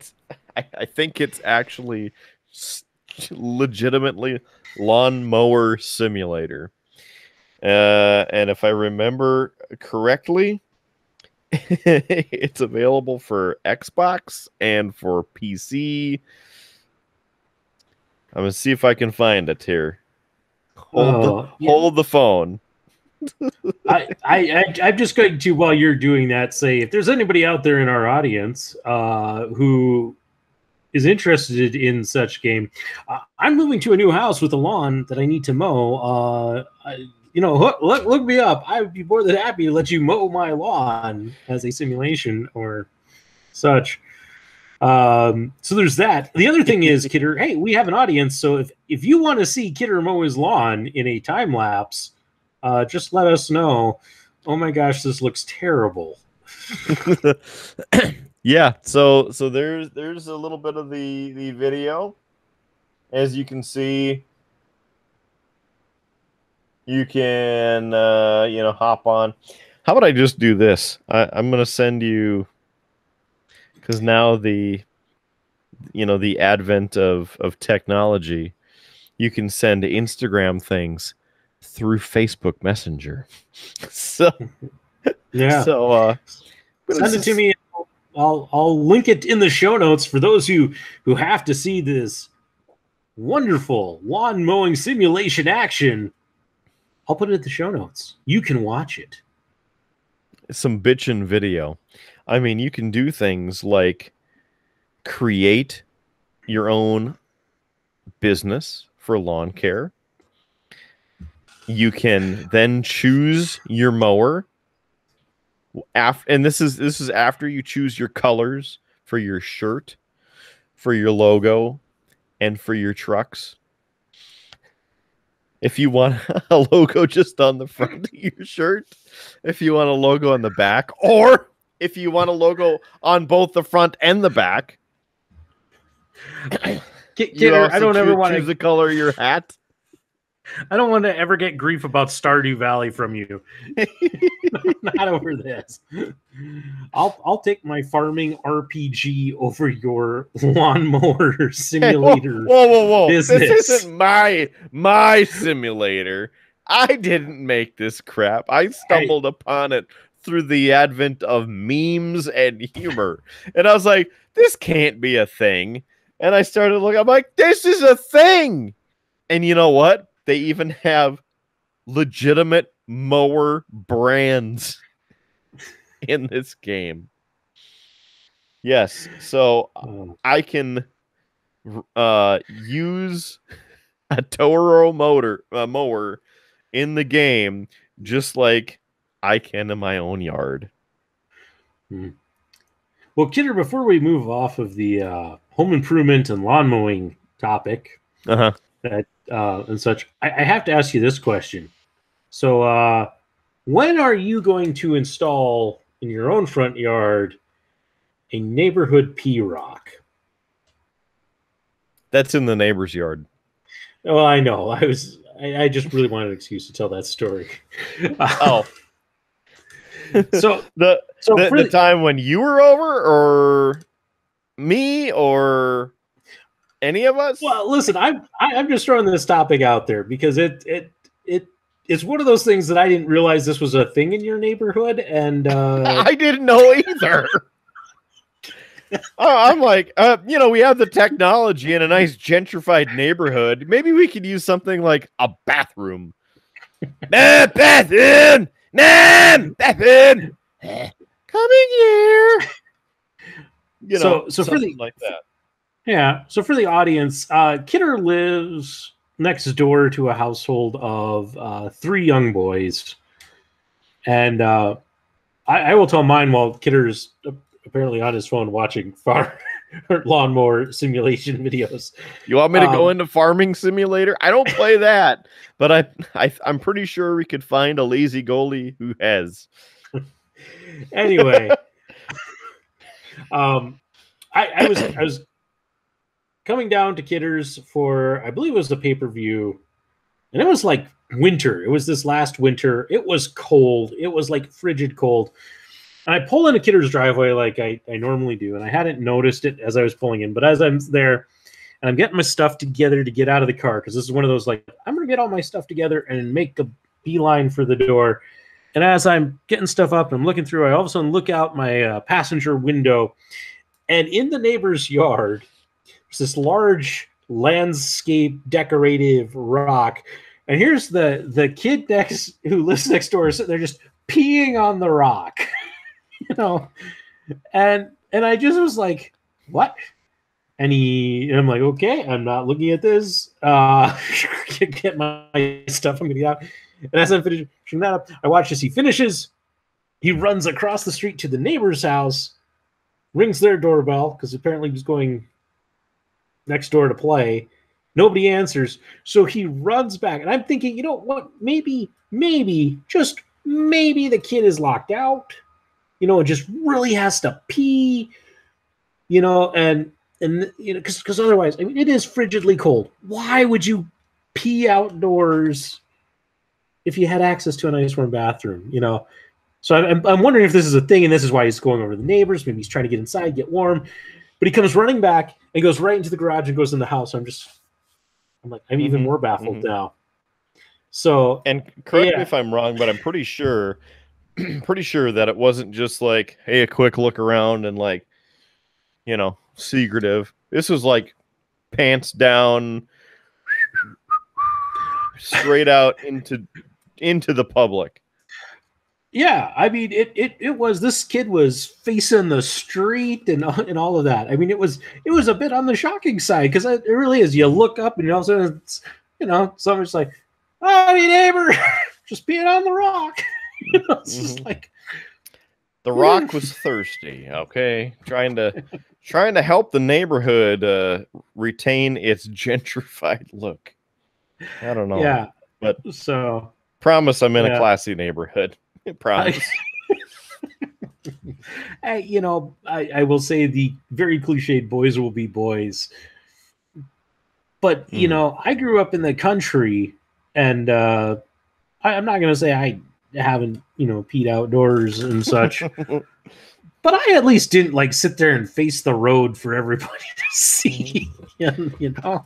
think it's actually legitimately lawnmower simulator. And if I remember correctly, it's available for Xbox and for PC. I'm gonna see if I can find it here. Hold the phone. I'm just going to, while you're doing that, say if there's anybody out there in our audience who is interested in such game, I'm moving to a new house with a lawn that I need to mow. Look me up. I would be more than happy to let you mow my lawn as a simulation or such. So there's that. The other thing is, Kidder, hey, we have an audience, so if you want to see Kidder mow his lawn in a time lapse, just let us know. Oh my gosh, this looks terrible. Yeah, so there's a little bit of the video. As you can see, you can hop on. How about I just do this? I'm gonna send you, because now the advent of technology, you can send Instagram things through Facebook Messenger. So yeah. So send it to me. I'll link it in the show notes for those who have to see this wonderful lawn mowing simulation action. I'll put it in the show notes. You can watch it. Some bitchin' video. I mean, you can do things like create your own business for lawn care. You can then choose your mower. And this is after you choose your colors for your shirt, for your logo, and for your trucks. If you want a logo just on the front of your shirt, if you want a logo on the back, or if you want a logo on both the front and the back, I don't ever want to choose the color of your hat. I don't want to ever get grief about Stardew Valley from you. Not over this. I'll take my farming RPG over your lawnmower simulator. Whoa! Business. This isn't my simulator. I didn't make this crap. I stumbled upon it through the advent of memes and humor, and I was like, "This can't be a thing." And I started looking. I'm like, "This is a thing." And you know what? They even have legitimate mower brands in this game. Yes, so I can use a Toro mower in the game just like I can in my own yard. Well, Kidder, before we move off of the home improvement and lawn mowing topic, that and such, I have to ask you this question. So, when are you going to install in your own front yard a neighborhood P-Rock? That's in the neighbor's yard. Oh, I know. I just really wanted an excuse to tell that story. Oh. So the time when you were over, or me, or any of us? Well, listen, I'm just throwing this topic out there because it's one of those things that I didn't realize this was a thing in your neighborhood, and I didn't know either. I'm like, we have the technology in a nice gentrified neighborhood. Maybe we could use something like a bathroom. Bathroom! Bathroom! Coming here. So for the like that. Yeah. So for the audience, Kidder lives next door to a household of 3 young boys, and I will tell mine while Kidder's apparently on his phone watching lawnmower simulation videos. You want me to go into Farming Simulator? I don't play that, but I'm pretty sure we could find a lazy goalie who has. Anyway, I was coming down to Kidder's for, I believe it was the pay-per-view, and it was like winter. It was this last winter. It was cold. It was like frigid cold. And I pull into Kidder's driveway like I normally do, and I hadn't noticed it as I was pulling in. But as I'm there, and I'm getting my stuff together to get out of the car because this is one of those like I'm gonna get all my stuff together and make a beeline for the door. And as I'm getting stuff up and I'm looking through, I all of a sudden look out my passenger window, and in the neighbor's yard, there's this large landscape decorative rock. And here's the kid who lives next door sitting there just peeing on the rock, you know. And I just was like, what? And I'm like, okay, I'm not looking at this. Get my stuff. I'm gonna get out. And as I'm finishing that up, I watch as he finishes. He runs across the street to the neighbor's house, rings their doorbell because apparently he was going next door to play. Nobody answers, so he runs back. And I'm thinking, you know what? Maybe, just maybe the kid is locked out. You know, and just really has to pee. You know, and you know, because otherwise, I mean, it is frigidly cold. Why would you pee outdoors if you had access to a nice warm bathroom? You know, so I'm wondering if this is a thing, and this is why he's going over to the neighbors. Maybe he's trying to get inside, get warm, but he comes running back and goes right into the garage and goes in the house. I'm even more baffled now. So, and correct me if I'm wrong, but I'm pretty sure that it wasn't just like, hey, a quick look around and like, you know, secretive. This was like pants down, straight out into the public. Yeah, I mean, it was, this kid was facing the street and all of that. I mean, it was a bit on the shocking side because it really is. You look up and all of a sudden, it's, you know, someone's like, "Howdy, neighbor," just peeing on the rock. You know, it's just like the rock was thirsty. Okay, trying to help the neighborhood retain its gentrified look. I don't know. Yeah, but so promise I'm in a classy neighborhood. Promise. You know, I will say the very cliched boys will be boys. But, you know, I grew up in the country, and I'm not going to say I haven't, you know, peed outdoors and such. But I at least didn't, like, sit there and face the road for everybody to see, you know?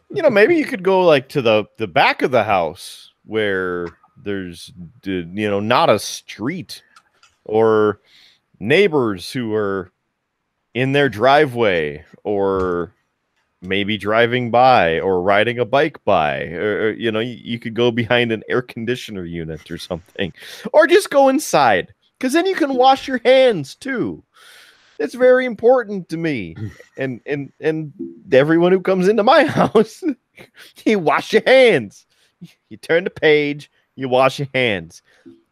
You know, maybe you could go, like, to the back of the house where there's, you know, not a street or neighbors who are in their driveway or maybe driving by or riding a bike by, or you know, you could go behind an air conditioner unit or something, or just go inside because then you can wash your hands too. It's very important to me, and everyone who comes into my house, you wash your hands. You turn the page. You wash your hands.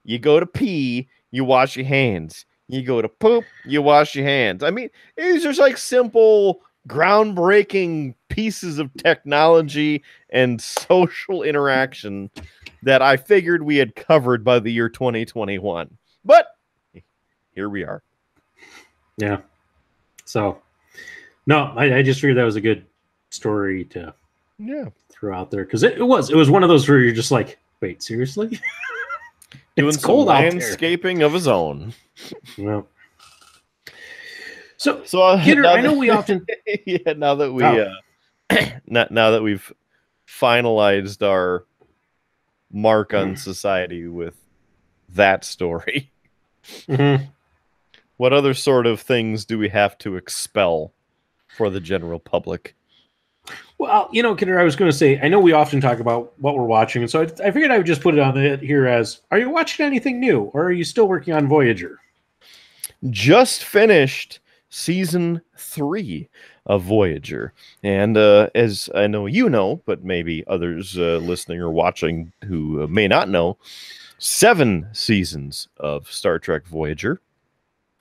You go to pee, you wash your hands. You go to poop, you wash your hands. I mean, these are just like simple, groundbreaking pieces of technology and social interaction that I figured we had covered by the year 2021. But here we are. Yeah. So, no, I just figured that was a good story to throw out there because it was one of those where you're just like, wait, seriously? Doing some cold landscaping of his own. Well, so Kidder, I know we often now that we've finalized our mark on society with that story. Mm-hmm. What other sort of things do we have to expel for the general public? Well, you know, Kidder, I was going to say, I know we often talk about what we're watching, and so I figured I would just put it on here as, are you watching anything new, or are you still working on Voyager? Just finished season 3 of Voyager, and as I know you know, but maybe others listening or watching who may not know, 7 seasons of Star Trek Voyager.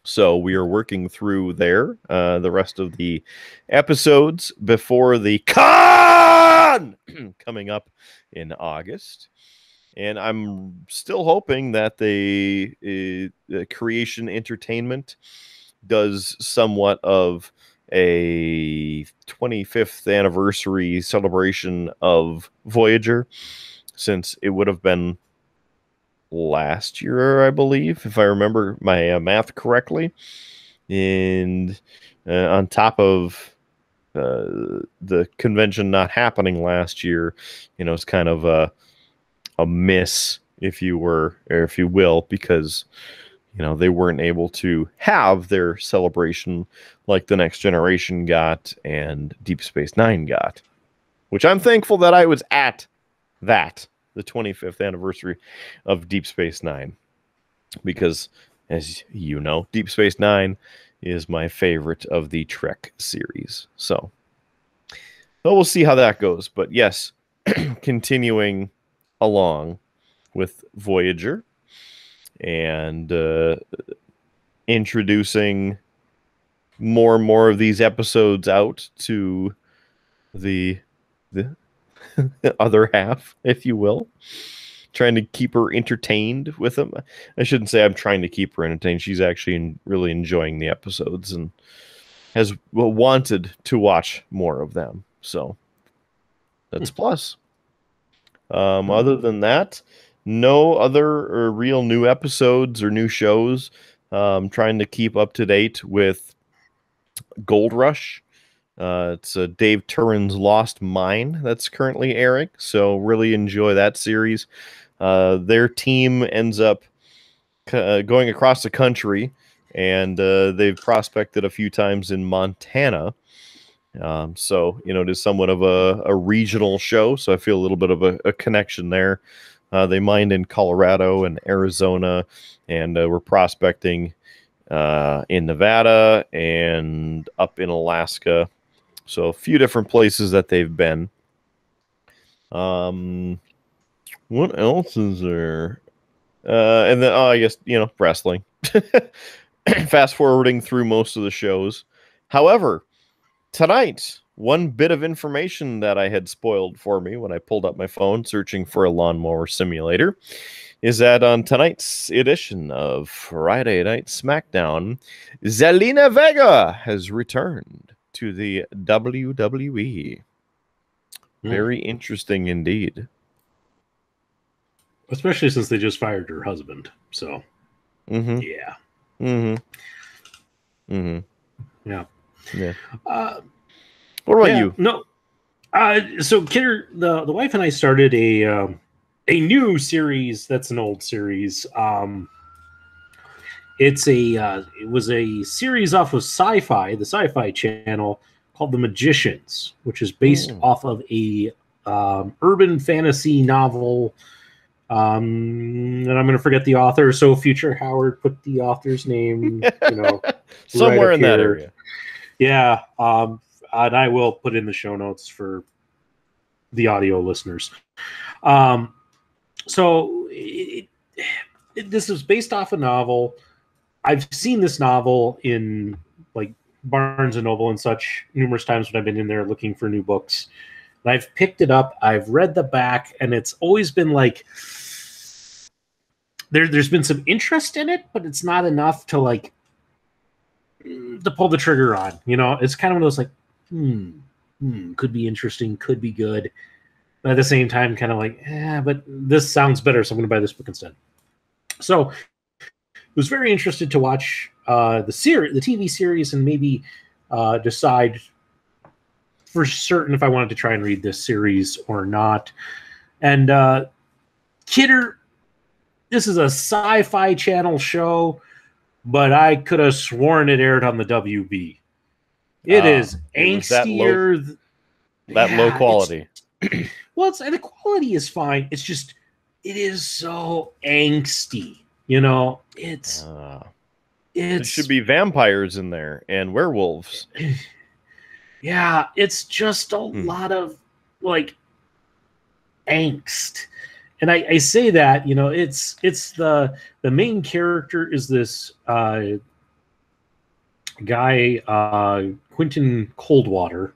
So we are working through there the rest of the episodes before the con coming up in August. And I'm still hoping that the Creation Entertainment does somewhat of a 25th anniversary celebration of Voyager, since it would have been last year, I believe, if I remember my math correctly. And on top of the convention not happening last year, is kind of a miss, if you will, because they weren't able to have their celebration like the Next Generation got and Deep Space Nine got, which I'm thankful that I was at the 25th anniversary of Deep Space Nine, because as you know, Deep Space Nine is my favorite of the Trek series. So we'll see how that goes. But yes, continuing along with Voyager and introducing more and more of these episodes out to the other half, if you will. Trying to keep her entertained with them. I shouldn't say I'm trying to keep her entertained. She's actually really enjoying the episodes and has wanted to watch more of them. So that's plus. Other than that, no other real new episodes or new shows. Trying to keep up to date with Gold Rush. It's Dave Turin's Lost Mine that's currently airing. So really enjoy that series. Their team ends up going across the country, and they've prospected a few times in Montana. So, it is somewhat of a regional show, so I feel a little bit of a connection there. They mined in Colorado and Arizona, and we're prospecting in Nevada and up in Alaska. So a few different places that they've been. What else is there? And then, I guess, wrestling. Fast forwarding through most of the shows. However, tonight, one bit of information that I had spoiled for me when I pulled up my phone searching for a lawnmower simulator is that on tonight's edition of Friday Night SmackDown, Zelina Vega has returned to the WWE. Very interesting indeed. Especially since they just fired her husband. So, yeah. Yeah. What about you? No. So Kidder, the wife and I started a new series. That's an old series. It was a series off of SYFY, the SYFY channel, called The Magicians, which is based off of a urban fantasy novel. And I'm going to forget the author. So future Howard, put the author's name, somewhere right in that area. Yeah. And I will put in the show notes for the audio listeners. So this is based off a novel. I've seen this novel in like Barnes and Noble and such numerous times when I've been in there looking for new books. And I've picked it up. I've read the back, and it's always been like there's been some interest in it, but it's not enough to to pull the trigger on. It's kind of one of those could be interesting, could be good, but at the same time, kind of but this sounds better, so I'm going to buy this book instead. So I was very interested to watch the TV series, and maybe decide for certain if I wanted to try and read this series or not. And Kidder, this is a SYFY channel show, but I could have sworn it aired on the WB. It is angstier. That low quality. Well, the quality is fine. It's just, it is so angsty. There should be vampires in there and werewolves. Yeah, it's just a lot of angst. And I say that, it's the main character is this guy, Quentin Coldwater,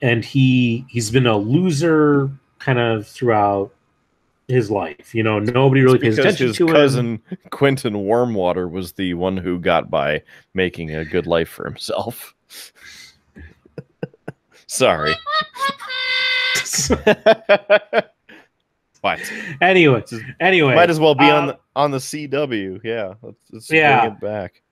and he's been a loser kind of throughout his life. Nobody really pays attention to him. His cousin Quentin Warmwater was the one who got by making a good life for himself. Sorry. What? Anyway, might as well be on the CW. Yeah, let's bring it back.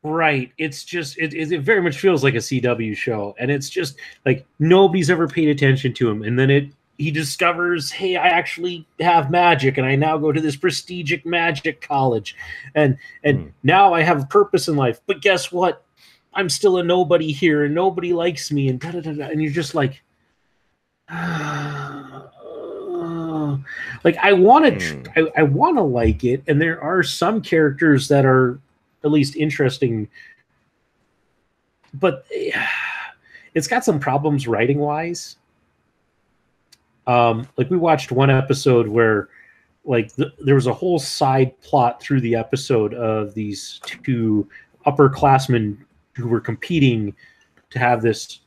Right. It's just it very much feels like a CW show, and it's just like nobody's ever paid attention to him, and then he discovers, hey, I actually have magic, and I now go to this prestigious magic college, and now I have a purpose in life. But guess what? I'm still a nobody here, and nobody likes me, and and you're just like, like I want to I want to like it, and there are some characters that are at least interesting, but it's got some problems writing wise. Like we watched one episode where like there was a whole side plot through the episode of these two upperclassmen who were competing to have this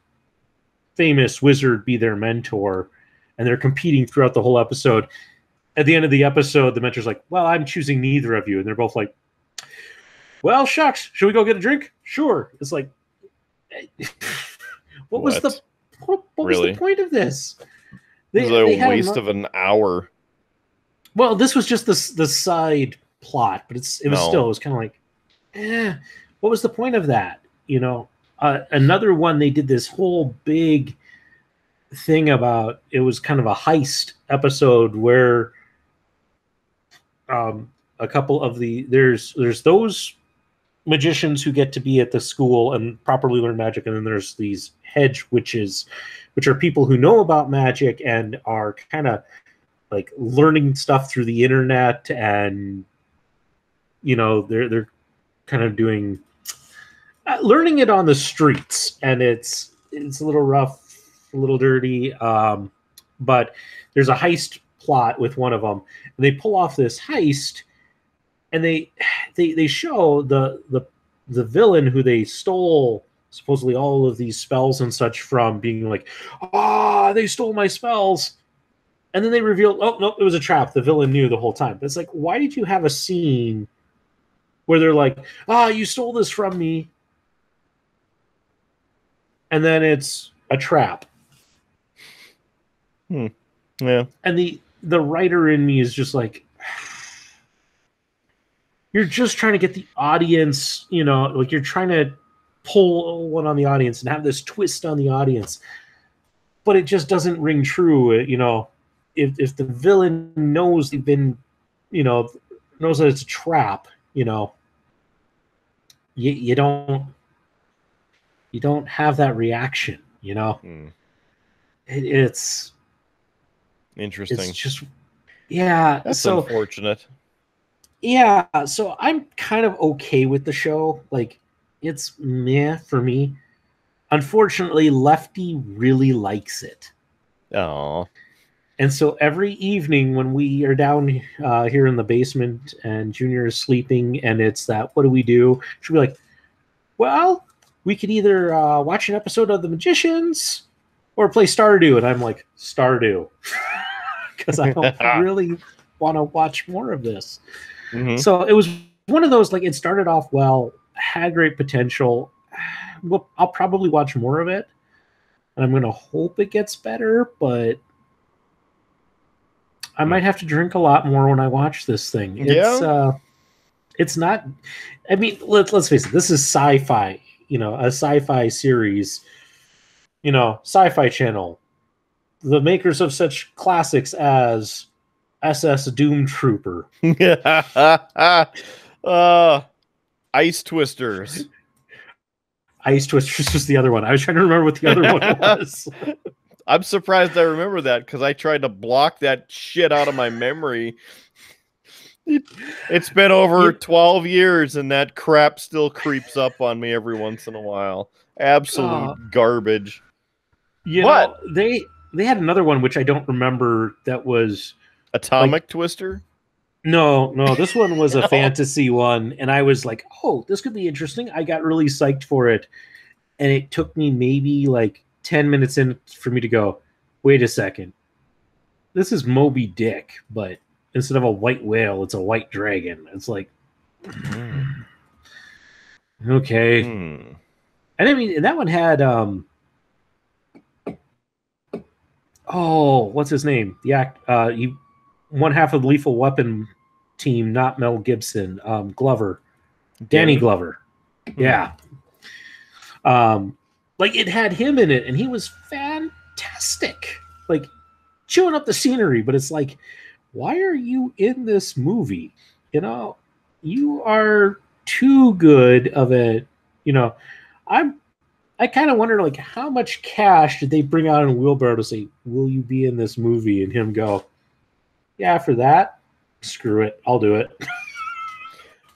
famous wizard be their mentor, and they're competing throughout the whole episode. At the end of the episode, the mentor's like, well, I'm choosing neither of you. And they're both like, well, shucks, should we go get a drink? Sure. It's like, what was the point of this? It was a waste of an hour. Well, this was just the side plot, but it was kind of like, what was the point of that? You know, another one, they did this whole big thing about, it was kind of a heist episode where a couple of there's those magicians who get to be at the school and properly learn magic, and then there's these hedge witches, which are people who know about magic and are kind of like learning stuff through the internet, and you know they're kind of doing learning it on the streets, and it's a little rough, a little dirty, but there's a heist plot with one of them, and they pull off this heist, and they show the villain who they stole supposedly all of these spells and such from, being like, they stole my spells, and then they reveal, oh no, it was a trap. The villain knew the whole time. But it's like, why did you have a scene where they're like, you stole this from me, and then it's a trap? Yeah. And the writer in me is just like, you're just trying to get the audience, you know, like you're trying to pull one on the audience and have this twist on the audience, but it just doesn't ring true. You know, if the villain knows they've been, you know, knows that it's a trap, you know, you don't have that reaction, you know. It's interesting. It's just, yeah. That's so unfortunate. Yeah, so I'm kind of okay with the show. Like, it's meh for me. Unfortunately, Lefty really likes it. Oh. And so every evening when we are down here in the basement and Junior is sleeping and it's that, what do we do? She'll be like, well, we could either watch an episode of The Magicians or play Stardew. And I'm like, Stardew. Because I don't really want to watch more of this. Mm-hmm. So it was one of those, like, it started off well, had great potential. Well, I'll probably watch more of it, and I'm going to hope it gets better, but I might have to drink a lot more when I watch this thing. It's not, I mean, let's face it, this is sci-fi, you know, a sci-fi series, you know, Sci-Fi Channel, the makers of such classics as SS Doom Trooper. Ice Twisters. Ice Twisters was the other one. I was trying to remember what the other one was. I'm surprised I remember that, because I tried to block that shit out of my memory. It's been over 12 years, and that crap still creeps up on me every once in a while. Absolute garbage. You know, they had another one, which I don't remember, that was... Atomic Twister? No, this one was a fantasy one, and I was like, oh, this could be interesting. I got really psyched for it, and it took me maybe like 10 minutes in for me to go, wait a second. This is Moby Dick, but instead of a white whale, it's a white dragon. It's like, okay. And I mean, that one had, what's his name? The one half of the Lethal Weapon team, not Mel Gibson, Glover. Danny Glover. Yeah. Like it had him in it, and he was fantastic. Like chewing up the scenery, but it's like, why are you in this movie? You know, you are too good of a, you know, I kind of wonder like how much cash did they bring out in a wheelbarrow to say, will you be in this movie? And him go, yeah, for that, screw it, I'll do it.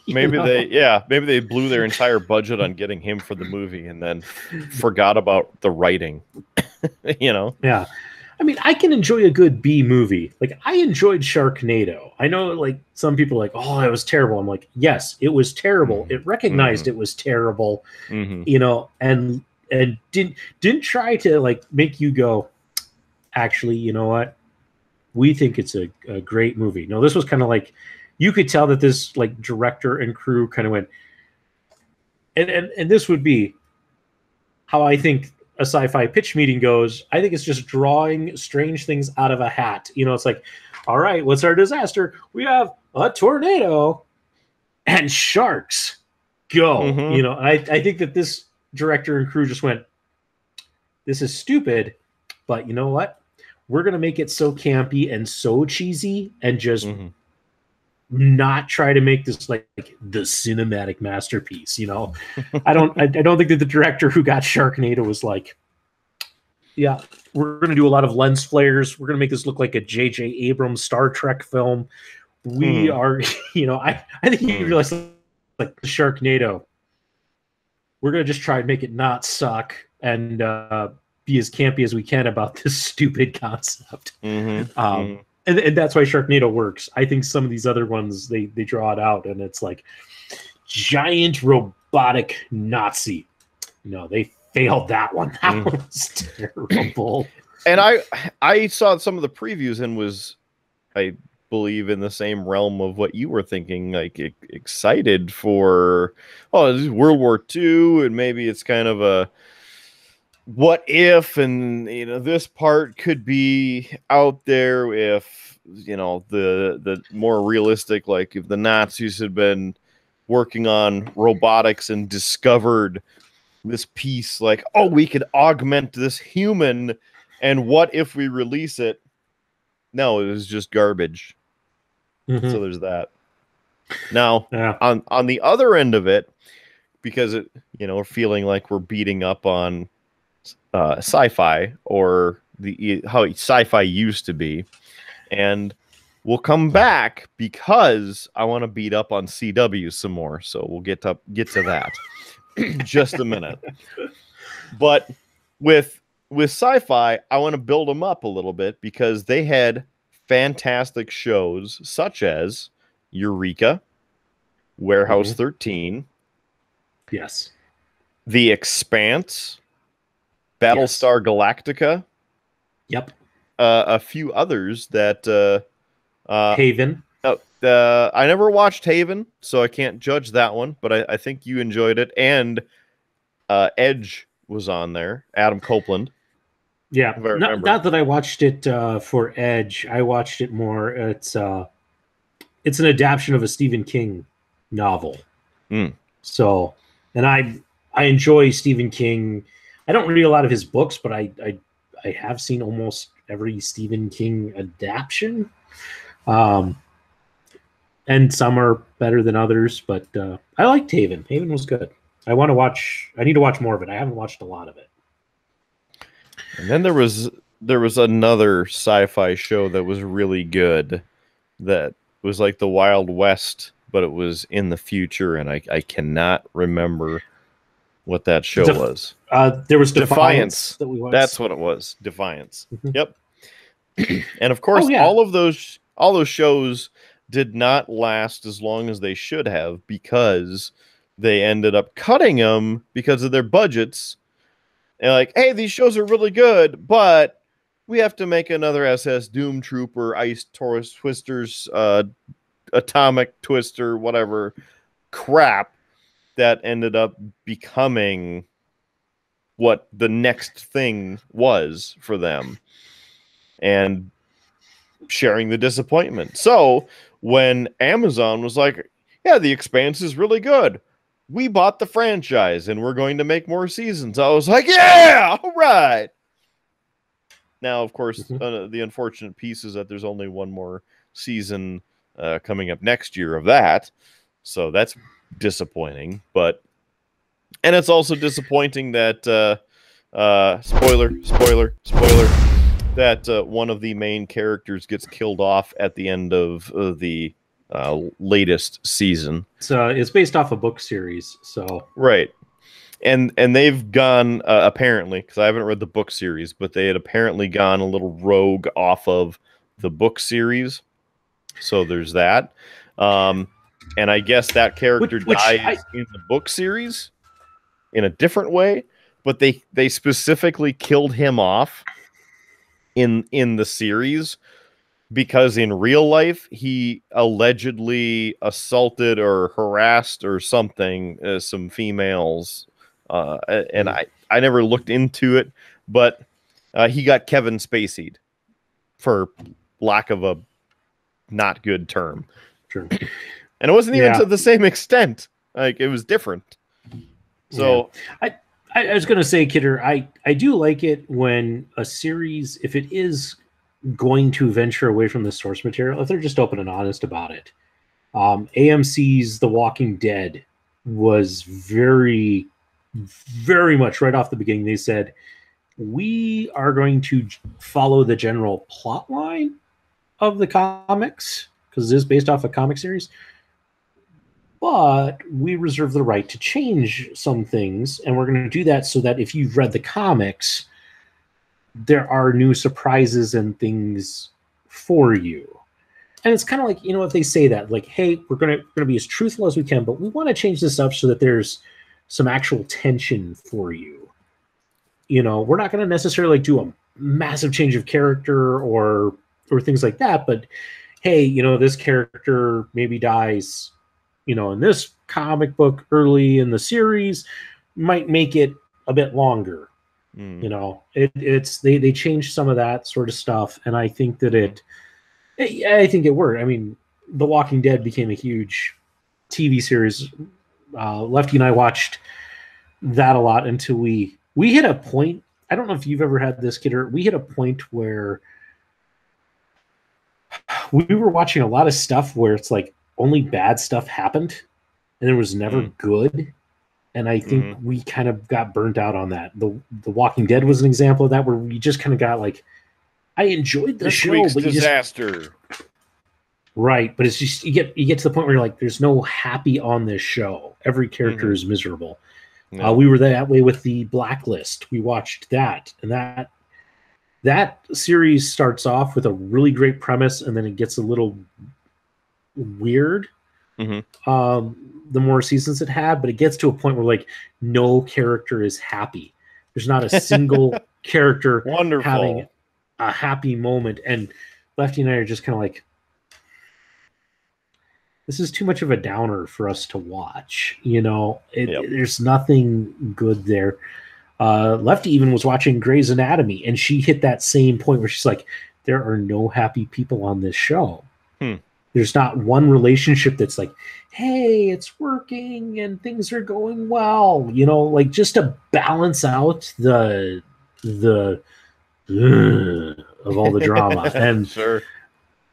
Maybe they blew their entire budget on getting him for the movie and then forgot about the writing. Yeah. I mean, I can enjoy a good B movie. Like I enjoyed Sharknado. I know like some people are like, oh, it was terrible. I'm like, yes, it was terrible. It recognized it was terrible, and didn't try to like make you go, actually, you know what? We think it's a great movie. No, this was kind of like, you could tell that this like director and crew kind of went, and this would be how I think a sci-fi pitch meeting goes. I think it's just drawing strange things out of a hat. It's like, all right, what's our disaster? We have a tornado and sharks. Go. I think that this director and crew just went, this is stupid, but you know what? We're going to make it so campy and so cheesy and just not try to make this like the cinematic masterpiece. I don't think that the director who got Sharknado was like, yeah, we're going to do a lot of lens flares. We're going to make this look like a J.J. Abrams Star Trek film. We are, I think he realized like Sharknado, we're going to just try and make it not suck and be as campy as we can about this stupid concept. And that's why Sharknado works. I think some of these other ones, they draw it out, and it's like giant robotic Nazi. No, they failed that one. That one was terrible. And I saw some of the previews and was, I believe, in the same realm of what you were thinking, like excited for, this is World War II, and maybe it's kind of a what if, and this part could be out there if the more realistic, like if the Nazis had been working on robotics and discovered this piece, like, oh, we could augment this human, and what if we release it? No, it was just garbage. So there's that. Now, on the other end of it, because it we're feeling like we're beating up on sci-fi, or how sci-fi used to be, and we'll come back because I want to beat up on CW some more, so we'll get to that just a minute. But with sci-fi, I want to build them up a little bit because they had fantastic shows such as Eureka, Warehouse 13, yes, The Expanse, Battlestar Galactica. Yep. A few others that Haven. I never watched Haven, so I can't judge that one, but I think you enjoyed it. And Edge was on there, Adam Copeland. Yeah, not that I watched it for Edge. I watched it more. It's an adaptation of a Stephen King novel. So, and I enjoy Stephen King. I don't read a lot of his books, but I have seen almost every Stephen King adaptation. And some are better than others, but I liked Haven. Haven was good. I need to watch more of it. I haven't watched a lot of it. And then there was another sci-fi show that was really good that was like the Wild West, but it was in the future, and I cannot remember what that show was. There was Defiance that we watched. That's what it was. Defiance. Yep. And of course, all those shows did not last as long as they should have because they ended up cutting them because of their budgets. And like, hey, these shows are really good, but we have to make another SS Doom Trooper, Ice Taurus Twisters, Atomic Twister, whatever crap that ended up becoming what the next thing was for them and sharing the disappointment. So when Amazon was like, yeah, The Expanse is really good, we bought the franchise and we're going to make more seasons. I was like, yeah, all right. Now, of course, the unfortunate piece is that there's only one more season coming up next year of that. So that's disappointing. And it's also disappointing that, spoiler, that one of the main characters gets killed off at the end of the latest season. It's based off a book series, so right. And they've gone apparently, because I haven't read the book series, but they had apparently gone a little rogue off of the book series. So there's that. And I guess that character dies in the book series in a different way, but they specifically killed him off in the series because in real life he allegedly assaulted or harassed or something some females. And I never looked into it, but he got Kevin Spacey'd, for lack of a not good term. Sure. And it wasn't even to the same extent. Like, it was different. So I was going to say, Kidder, I do like it when a series, if it is going to venture away from the source material, if they're just open and honest about it. AMC's The Walking Dead was very, very much right off the beginning. They said, we are going to follow the general plot line of the comics, because it is based off a comic series, but we reserve the right to change some things, and we're going to do that so that if you've read the comics, there are new surprises and things for you. And it's kind of like, if they say that, like, hey, we're going to be as truthful as we can, but we want to change this up so that there's some actual tension for you. We're not going to necessarily do a massive change of character or things like that, but hey, this character maybe dies, in this comic book early in the series, might make it a bit longer. They changed some of that sort of stuff, and I think that I think it worked. I mean, The Walking Dead became a huge TV series. Lefty and I watched that a lot until we hit a point. I don't know if you've ever had this, Kidder. We hit a point where we were watching a lot of stuff where it's like only bad stuff happened and it was never good. And I think we kind of got burnt out on that. The Walking Dead was an example of that, where we just kind of got like, I enjoyed the show, but disaster. Right, but it's just you get to the point where you're like, there's no happy on this show. Every character is miserable. No. We were that way with the Blacklist. We watched that, and that series starts off with a really great premise, and then it gets a little weird. The more seasons it had, but it gets to a point where like no character is happy. There's not a single character having a happy moment, and Lefty and I are just kind of like, this is too much of a downer for us to watch. There's nothing good there. Lefty even was watching Grey's Anatomy, and she hit that same point where she's like, there are no happy people on this show. There's not one relationship that's like, hey, it's working and things are going well, like just to balance out the of all the drama. And sure.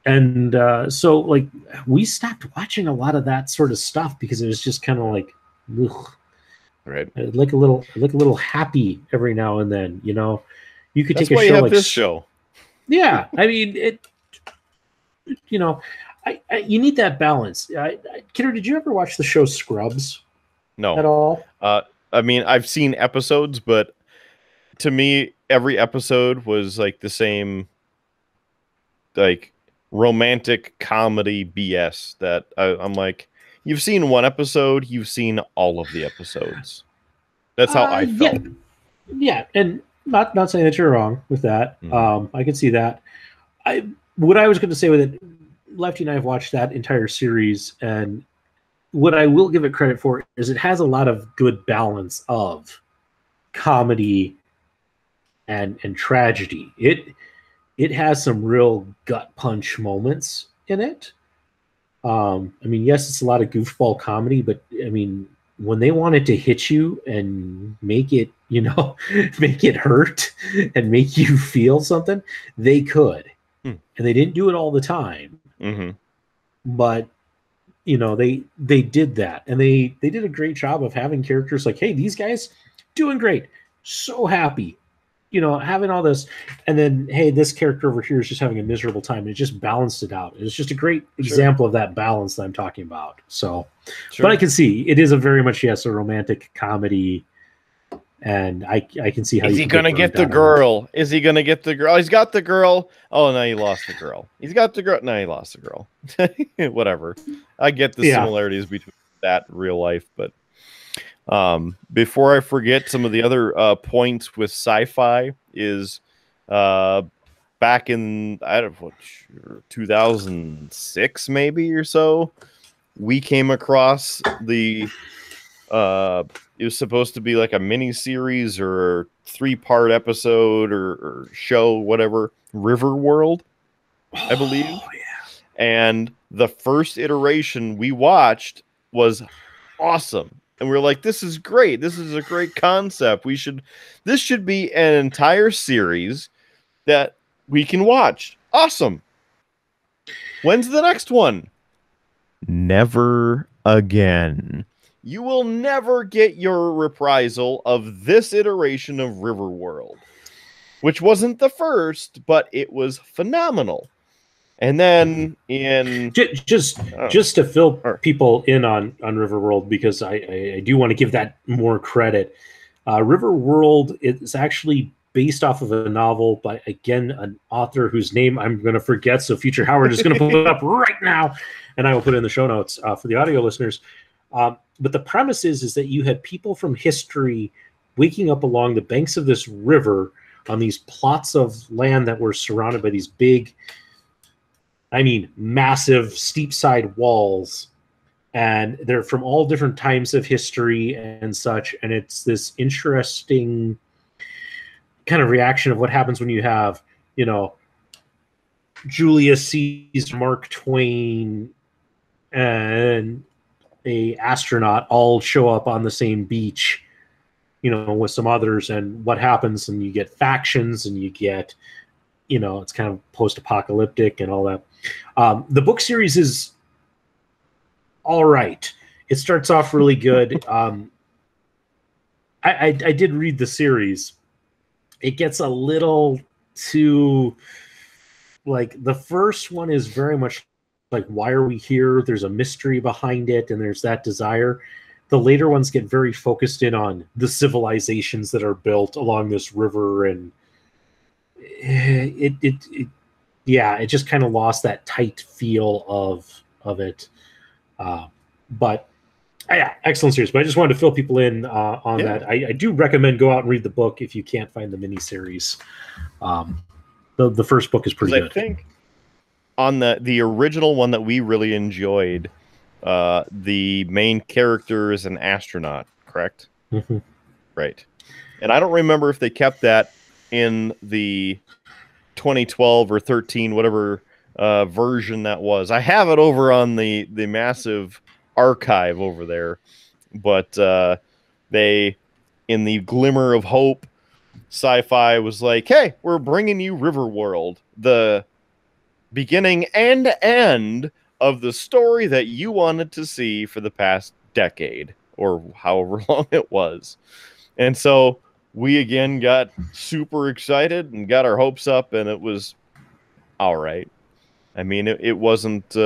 And so like we stopped watching a lot of that sort of stuff because it was just kind of like, ugh. Right. Like a little happy every now and then, you could take a show show like this show. Yeah. I mean, you need that balance. Kidder, did you ever watch the show Scrubs? No. At all? I mean, I've seen episodes, but to me, every episode was like the same, like romantic comedy BS that I'm like, you've seen one episode, you've seen all of the episodes. That's how I felt. Yeah, and not saying that you're wrong with that. I can see that. What I was going to say with it, Lefty and I have watched that entire series, and what I will give it credit for is it has a lot of good balance of comedy and tragedy. It has some real gut punch moments in it. I mean, yes, it's a lot of goofball comedy, but I mean, when they wanted to hit you and make it, make it hurt and make you feel something, they could. And they didn't do it all the time. Mm-hmm. But they did that, and they did a great job of having characters like, hey, these guys doing great, so happy, having all this, and then, hey, this character over here is just having a miserable time, and it just balanced it out. It's just a great example of that balance that I'm talking about. So, but I can see it is a very much, yes, a romantic comedy, and I can see how is he gonna get the girl? Is he gonna get the girl? He's got the girl. Oh no, he lost the girl. He's got the girl. No, he lost the girl. Whatever. I get the similarities between that and real life, but before I forget, some of the other points with sci-fi is back in 2006 maybe or so, we came across the it was supposed to be like a mini series or 3-part episode or show, whatever, Riverworld, I believe. Oh, yeah. And the first iteration we watched was awesome. And we were like, this is great. This is a great concept. This should be an entire series that we can watch. Awesome. When's the next one? Never again. You will never get your reprisal of this iteration of Riverworld, which wasn't the first, but it was phenomenal. And then just to fill people in on Riverworld, because I do want to give that more credit. Riverworld is actually based off of a novel by, again, an author whose name I'm going to forget. So Future Howard is going to put it up right now, and I will put it in the show notes for the audio listeners. But the premise is that you had people from history waking up along the banks of this river on these plots of land that were surrounded by these big, massive steep side walls. And they're from all different times of history and such. And it's this interesting kind of reaction of what happens when you have, Julius Caesar, Mark Twain, and a astronaut all show up on the same beach, with some others, and what happens, and you get factions, and you get, it's kind of post-apocalyptic and all that. The book series is all right. It starts off really good. I did read the series. It gets a little too, like, the first one is very much like, why are we here? There's a mystery behind it, and there's that desire. The later ones get very focused in on the civilizations that are built along this river, and it just kind of lost that tight feel of it. But yeah, excellent series. But I just wanted to fill people in on that. I do recommend go out and read the book if you can't find the miniseries. The first book is pretty good. I think on the original one that we really enjoyed, the main character is an astronaut, correct? Mm-hmm. Right. And I don't remember if they kept that in the 2012 or 13, whatever version that was. I have it over on the massive archive over there, but they, in the glimmer of hope, Sci-Fi was like, hey, we're bringing you Riverworld, the beginning and end of the story that you wanted to see for the past decade or however long it was. And so we again got super excited and got our hopes up, and it was all right. I mean, it wasn't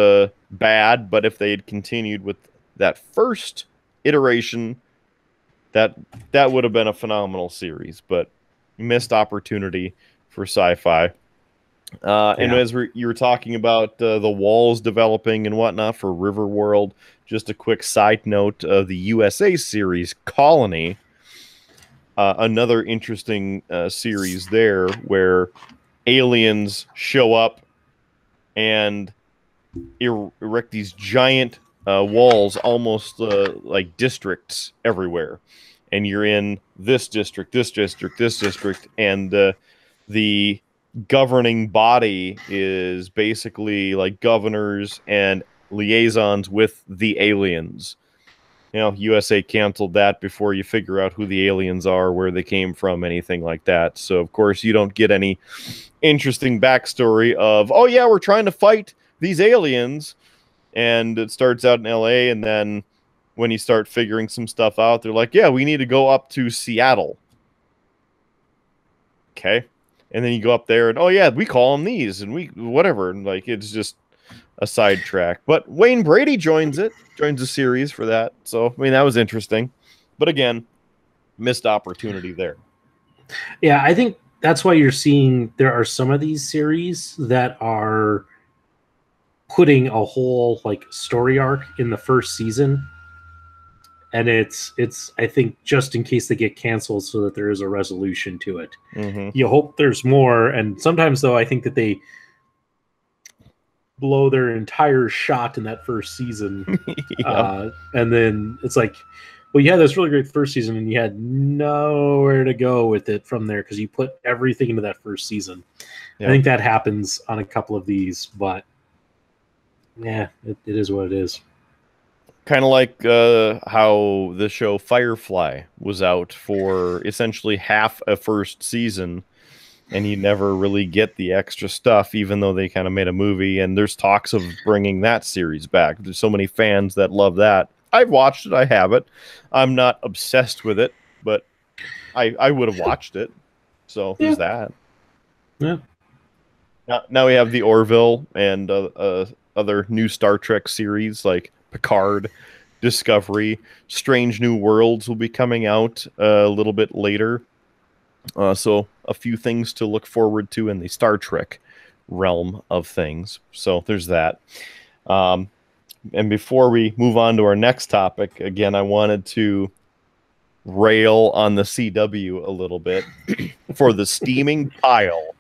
bad, but if they had continued with that first iteration, that would have been a phenomenal series, but missed opportunity for Sci-Fi. And as you were talking about the walls developing and whatnot for Riverworld, just a quick side note of the USA series Colony, another interesting series there where aliens show up and erect these giant walls, almost like districts everywhere. And you're in this district, this district, this district, and the governing body is basically like governors and liaisons with the aliens. USA canceled that before you figure out who the aliens are, where they came from, anything like that. So, of course, you don't get any interesting backstory of, oh, yeah, we're trying to fight these aliens. And it starts out in LA. And then when you start figuring some stuff out, they're like, yeah, we need to go up to Seattle. Okay. And then you go up there and, oh, yeah, we call them these and we whatever. And like, it's just a sidetrack. But Wayne Brady joins the series for that. So, I mean, that was interesting. But again, missed opportunity there. Yeah, I think that's why you're seeing there are some of these series that are putting a whole like story arc in the first season. And it's I think just in case they get canceled so that there is a resolution to it. Mm-hmm. You hope there's more. And sometimes though, I think that they blow their entire shot in that first season. Yeah. And then it's like, well, you had this really great first season and you had nowhere to go with it from there because you put everything into that first season. Yeah. I think that happens on a couple of these, but yeah, it is what it is. Kind of like how the show Firefly was out for essentially half a first season, and you never really get the extra stuff, even though they kind of made a movie, and there's talks of bringing that series back. There's so many fans that love that. I've watched it. I have it. I'm not obsessed with it, but I would have watched it. So there's that. Yeah. Now we have the Orville and other new Star Trek series like Picard, Discovery, Strange New Worlds will be coming out a little bit later. So a few things to look forward to in the Star Trek realm of things. So there's that. And before we move on to our next topic, again, I wanted to rail on the CW a little bit for the steaming pile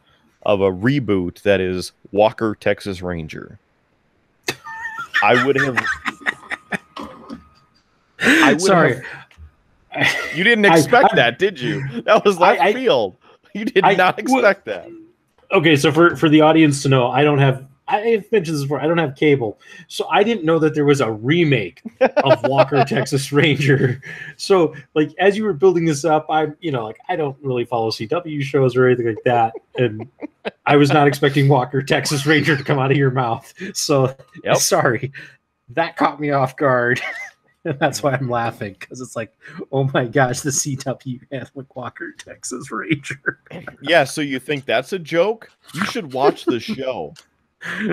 of a reboot that is Walker, Texas Ranger. I would have... Sorry. You didn't expect that, did you? That was left field. You did not expect that. Okay, so for the audience to know, I've mentioned this before, I don't have cable. So I didn't know that there was a remake of Walker, Texas Ranger. So like as you were building this up, I don't really follow CW shows or anything like that. And I was not expecting Walker, Texas Ranger to come out of your mouth. So Sorry. That caught me off guard. And that's why I'm laughing, because it's like, oh my gosh, the CW had like Walker, Texas Ranger. Yeah, so you think that's a joke? You should watch the show.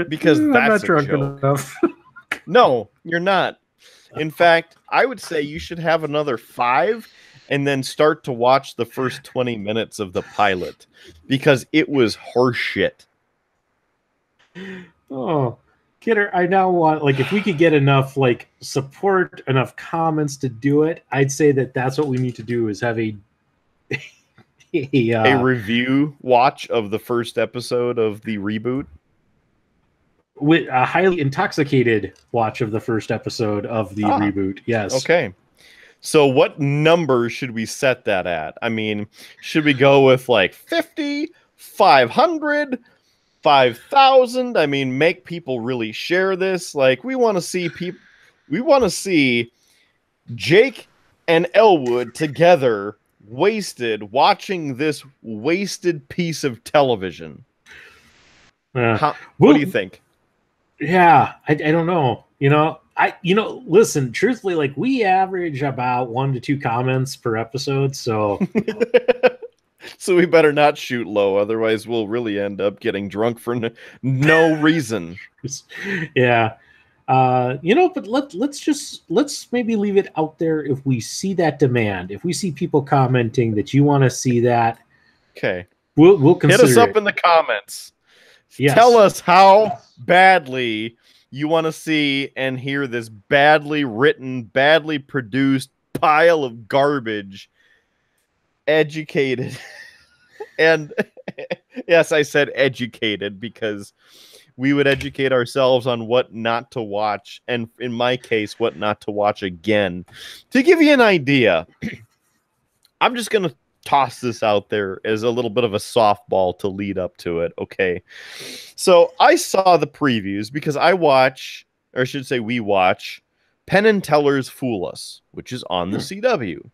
Because I'm that's not a drunk joke. enough. No, you're not. In fact, I would say you should have another 5 and then start to watch the first 20 minutes of the pilot, because it was horseshit. Oh, Kidder, I now want, like, if we could get enough, like, support, enough comments to do it, I'd say that's what we need to do, is have a review watch of the first episode of the reboot. With a highly intoxicated watch of the first episode of the reboot. Yes. Okay. So what number should we set that at? I mean, should we go with like 50, 500, 5,000? I mean, make people really share this. Like, we want to see Jake and Elwood together, wasted, watching this wasted piece of television. What do you think? Yeah, I don't know. Listen, truthfully, like, we average about 1 to 2 comments per episode, so so we better not shoot low, otherwise we'll really end up getting drunk for no reason. Yeah. But let's maybe leave it out there. If we see that demand, if we see people commenting that you want to see that, okay, we'll consider hit us up in the comments. Yes. Tell us how badly you want to see and hear this badly written, badly produced pile of garbage. Educated. And yes, I said educated because we would educate ourselves on what not to watch, and in my case, what not to watch again. To give you an idea, I'm just going to toss this out there as a little bit of a softball to lead up to it. Okay. So I saw the previews because we watch Penn and Teller's Fool Us, which is on the CW.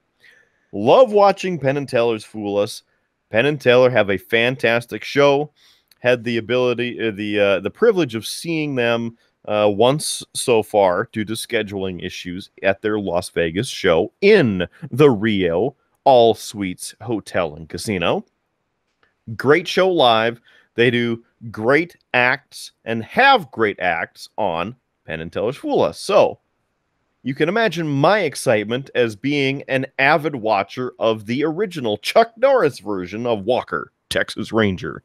Love watching Penn and Teller's Fool Us. Penn and Teller have a fantastic show. Had the ability, the privilege of seeing them once so far due to scheduling issues at their Las Vegas show in the Rio All Suites Hotel and Casino. Great show live. They do great acts and have great acts on Penn and Teller's Fool Us. So you can imagine my excitement as being an avid watcher of the original Chuck Norris version of Walker, Texas Ranger.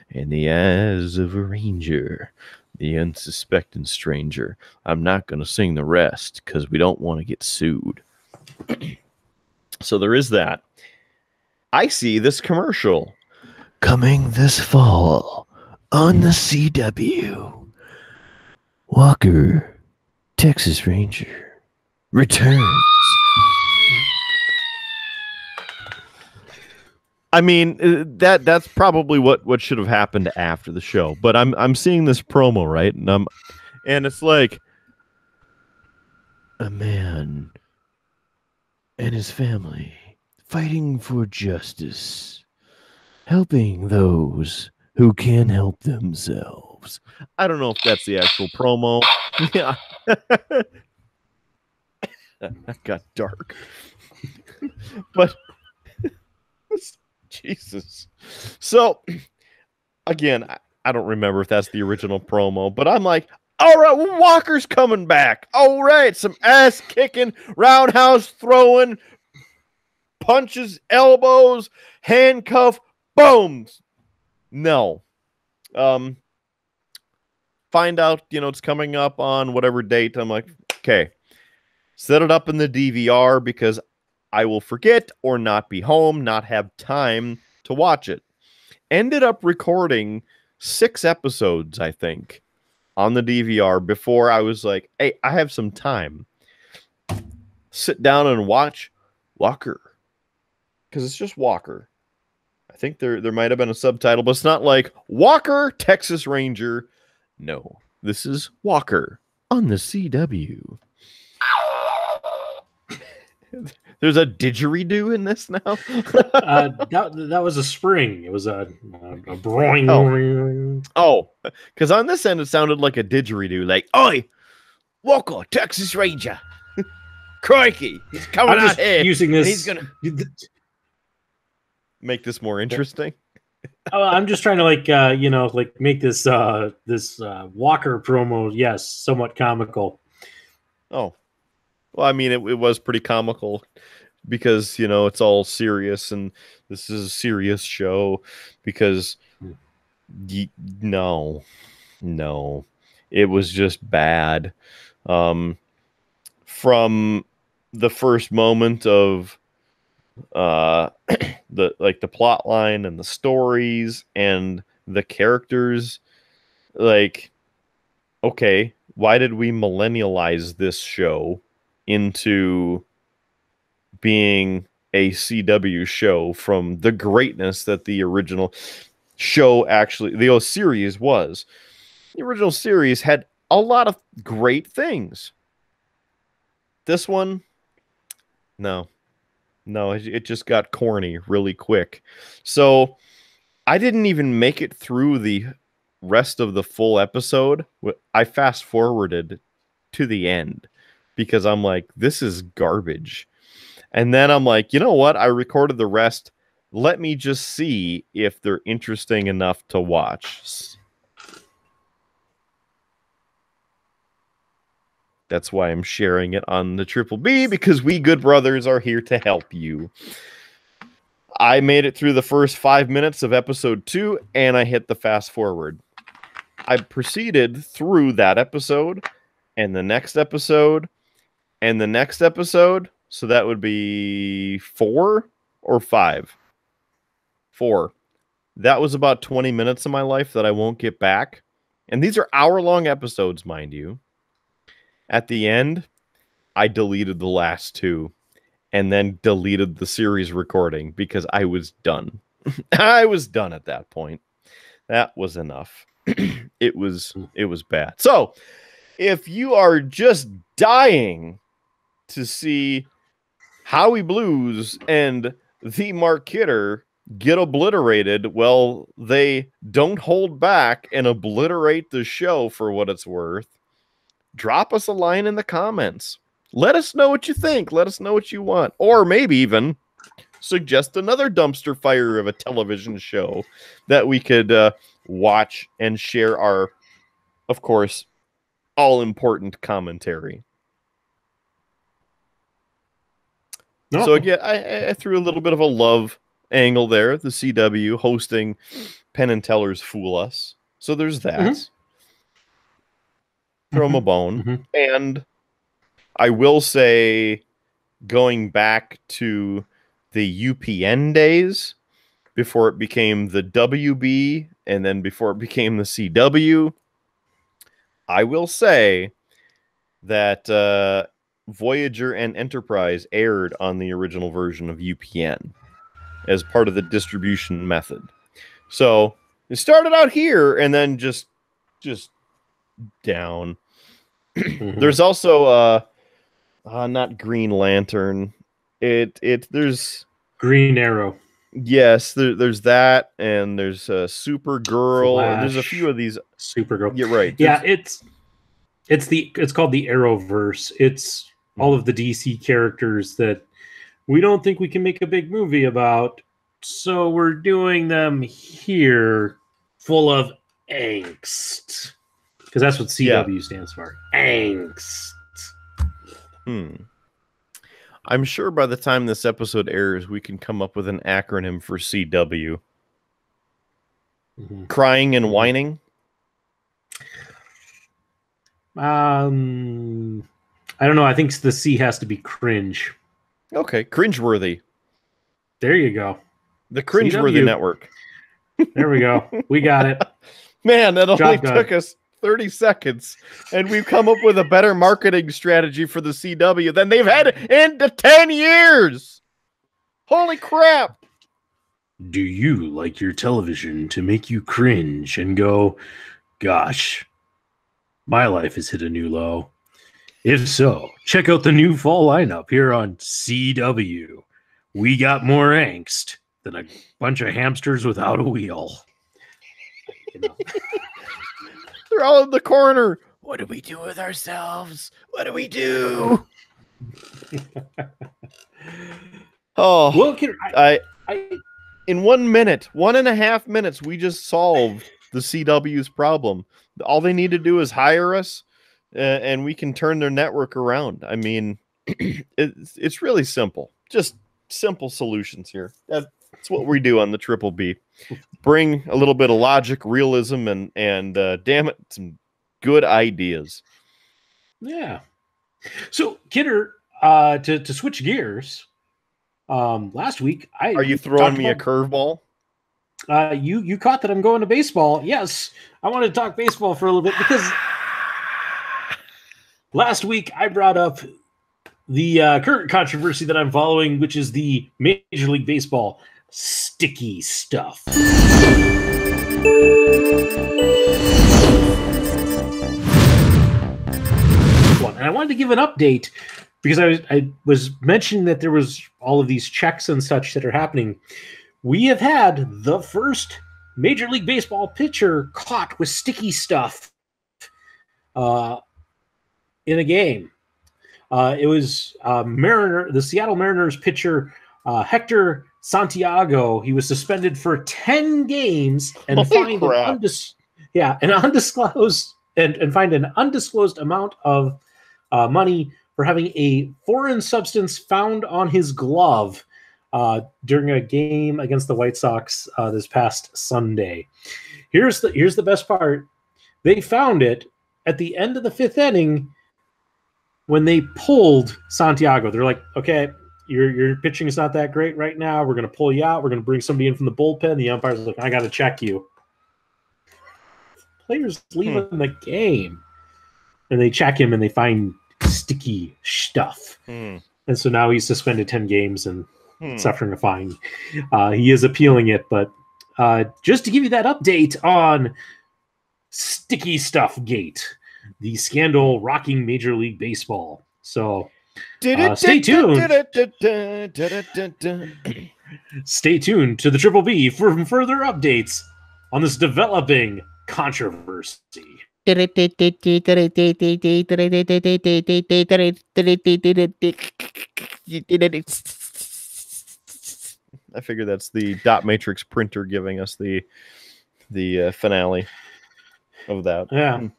In the eyes of a ranger, the unsuspecting stranger. I'm not going to sing the rest because we don't want to get sued. So there is that. I see this commercial coming this fall on the CW. Walker, Texas Ranger, returns. I mean, that's probably what should have happened after the show. But I'm seeing this promo, right? And it's like a man and his family fighting for justice, helping those who can help themselves. I don't know if that's the actual promo. Yeah. That got dark. But Jesus. So, again, I don't remember if that's the original promo, but I'm like, all right, Walker's coming back. All right, some ass-kicking, roundhouse throwing, punches, elbows, handcuff, booms. No. Find out, it's coming up on whatever date. I'm like, okay. Set it up in the DVR because I will forget or not be home, not have time to watch it. Ended up recording 6 episodes, I think, on the DVR before I was like, hey, I have some time. Sit down and watch Walker. Because it's just Walker. I think there might have been a subtitle, but it's not like Walker, Texas Ranger. No, this is Walker on the CW. There's a didgeridoo in this now. That was a spring. It was a broing. Oh, because on this end it sounded like a didgeridoo, like "Oi, Walker, Texas Ranger, crikey, he's coming out here." Using this, he's gonna make this more interesting. I'm just trying to make this Walker promo, yes, somewhat comical. Oh. Well, I mean, it was pretty comical because, it's all serious and this is a serious show because no, it was just bad. From the first moment of the plot line and the stories and the characters, like, okay, why did we millennialize this show into being a CW show from the greatness that the original show the series was? The original series had a lot of great things. This one, no, it just got corny really quick. So I didn't even make it through the rest of the full episode. I fast forwarded to the end because I'm like, this is garbage. And then I'm like, you know what? I recorded the rest. Let me just see if they're interesting enough to watch. That's why I'm sharing it on the Triple B, because we good brothers are here to help you. I made it through the first 5 minutes of episode 2, and I hit the fast forward. I proceeded through that episode, and the next episode, and the next episode. So that would be 4 or 5. 4. That was about 20 minutes of my life that I won't get back. And these are hour-long episodes, mind you. At the end, I deleted the last 2 and then deleted the series recording because I was done. I was done at that point. That was enough. It was bad. So, if you are just dying to see Howie Blues and the Mark Kidder get obliterated. Well, they don't hold back and obliterate the show for what it's worth. Drop us a line in the comments. Let us know what you think. Let us know what you want. Or maybe even suggest another dumpster fire of a television show that we could watch and share our, of course, all-important commentary. No. So again, I threw a little bit of a love angle there. The CW hosting Penn and Teller's Fool Us. So there's that. Mm-hmm. Throw them a bone. Mm-hmm. And I will say, going back to the UPN days, before it became the WB, and then before it became the CW, I will say that Voyager and Enterprise aired on the original version of UPN as part of the distribution method. So it started out here and then just down. Mm-hmm. There's also not Green Lantern. There's Green Arrow. Yes, there's that, and there's Supergirl. Flash, There's a few of these. Supergirl. You're right. Yeah, it's called the Arrowverse. It's all of the DC characters that we don't think we can make a big movie about, so we're doing them here, full of angst, because that's what CW stands for. Angst. I'm sure by the time this episode airs, we can come up with an acronym for CW. Mm-hmm. Crying and whining. I don't know. I think the C has to be cringe. Okay, cringeworthy. There you go. The cringeworthy CW. network. There we go. We got it. Man, that only Job done. took us 30 seconds, and we've come up with a better marketing strategy for the CW than they've had in 10 years. Holy crap. Do you like your television to make you cringe and go, gosh, my life has hit a new low? If so, check out the new fall lineup here on CW. We got more angst than a bunch of hamsters without a wheel. You know. They're all in the corner. What do we do with ourselves? What do we do? Oh, Well, in 1 minute, 1.5 minutes, we just solved the CW's problem. All they need to do is hire us, and we can turn their network around. I mean, it's really simple. Just simple solutions here. That's what we do on the Triple B. Bring a little bit of logic, realism, and damn it, some good ideas. Yeah. So, Kidder, to switch gears, last week Are you throwing me a curveball? You caught that I'm going to baseball. Yes, I want to talk baseball for a little bit because last week I brought up the current controversy that I'm following, which is the Major League Baseball sticky stuff. And I wanted to give an update because I was mentioning that there was all of these checks and such that are happening. We have had the first Major League Baseball pitcher caught with sticky stuff in a game. It was the Seattle Mariners pitcher Hector Santiago. He was suspended for 10 games and fined an undisclosed amount of money for having a foreign substance found on his glove during a game against the White Sox this past Sunday. Here's the best part. They found it at the end of the 5th inning when they pulled Santiago. They're like, okay, your pitching is not that great right now. We're going to pull you out. We're going to bring somebody in from the bullpen. The umpire's like, I got to check you. Players leaving the game. And they check him and they find sticky stuff. And so now he's suspended 10 games and suffering a fine. He is appealing it, but just to give you that update on Sticky Stuff Gate. the scandal rocking Major League Baseball. So stay tuned. Stay tuned to the Triple B for further updates on this developing controversy. I figure that's the dot matrix printer giving us the finale of that. Yeah.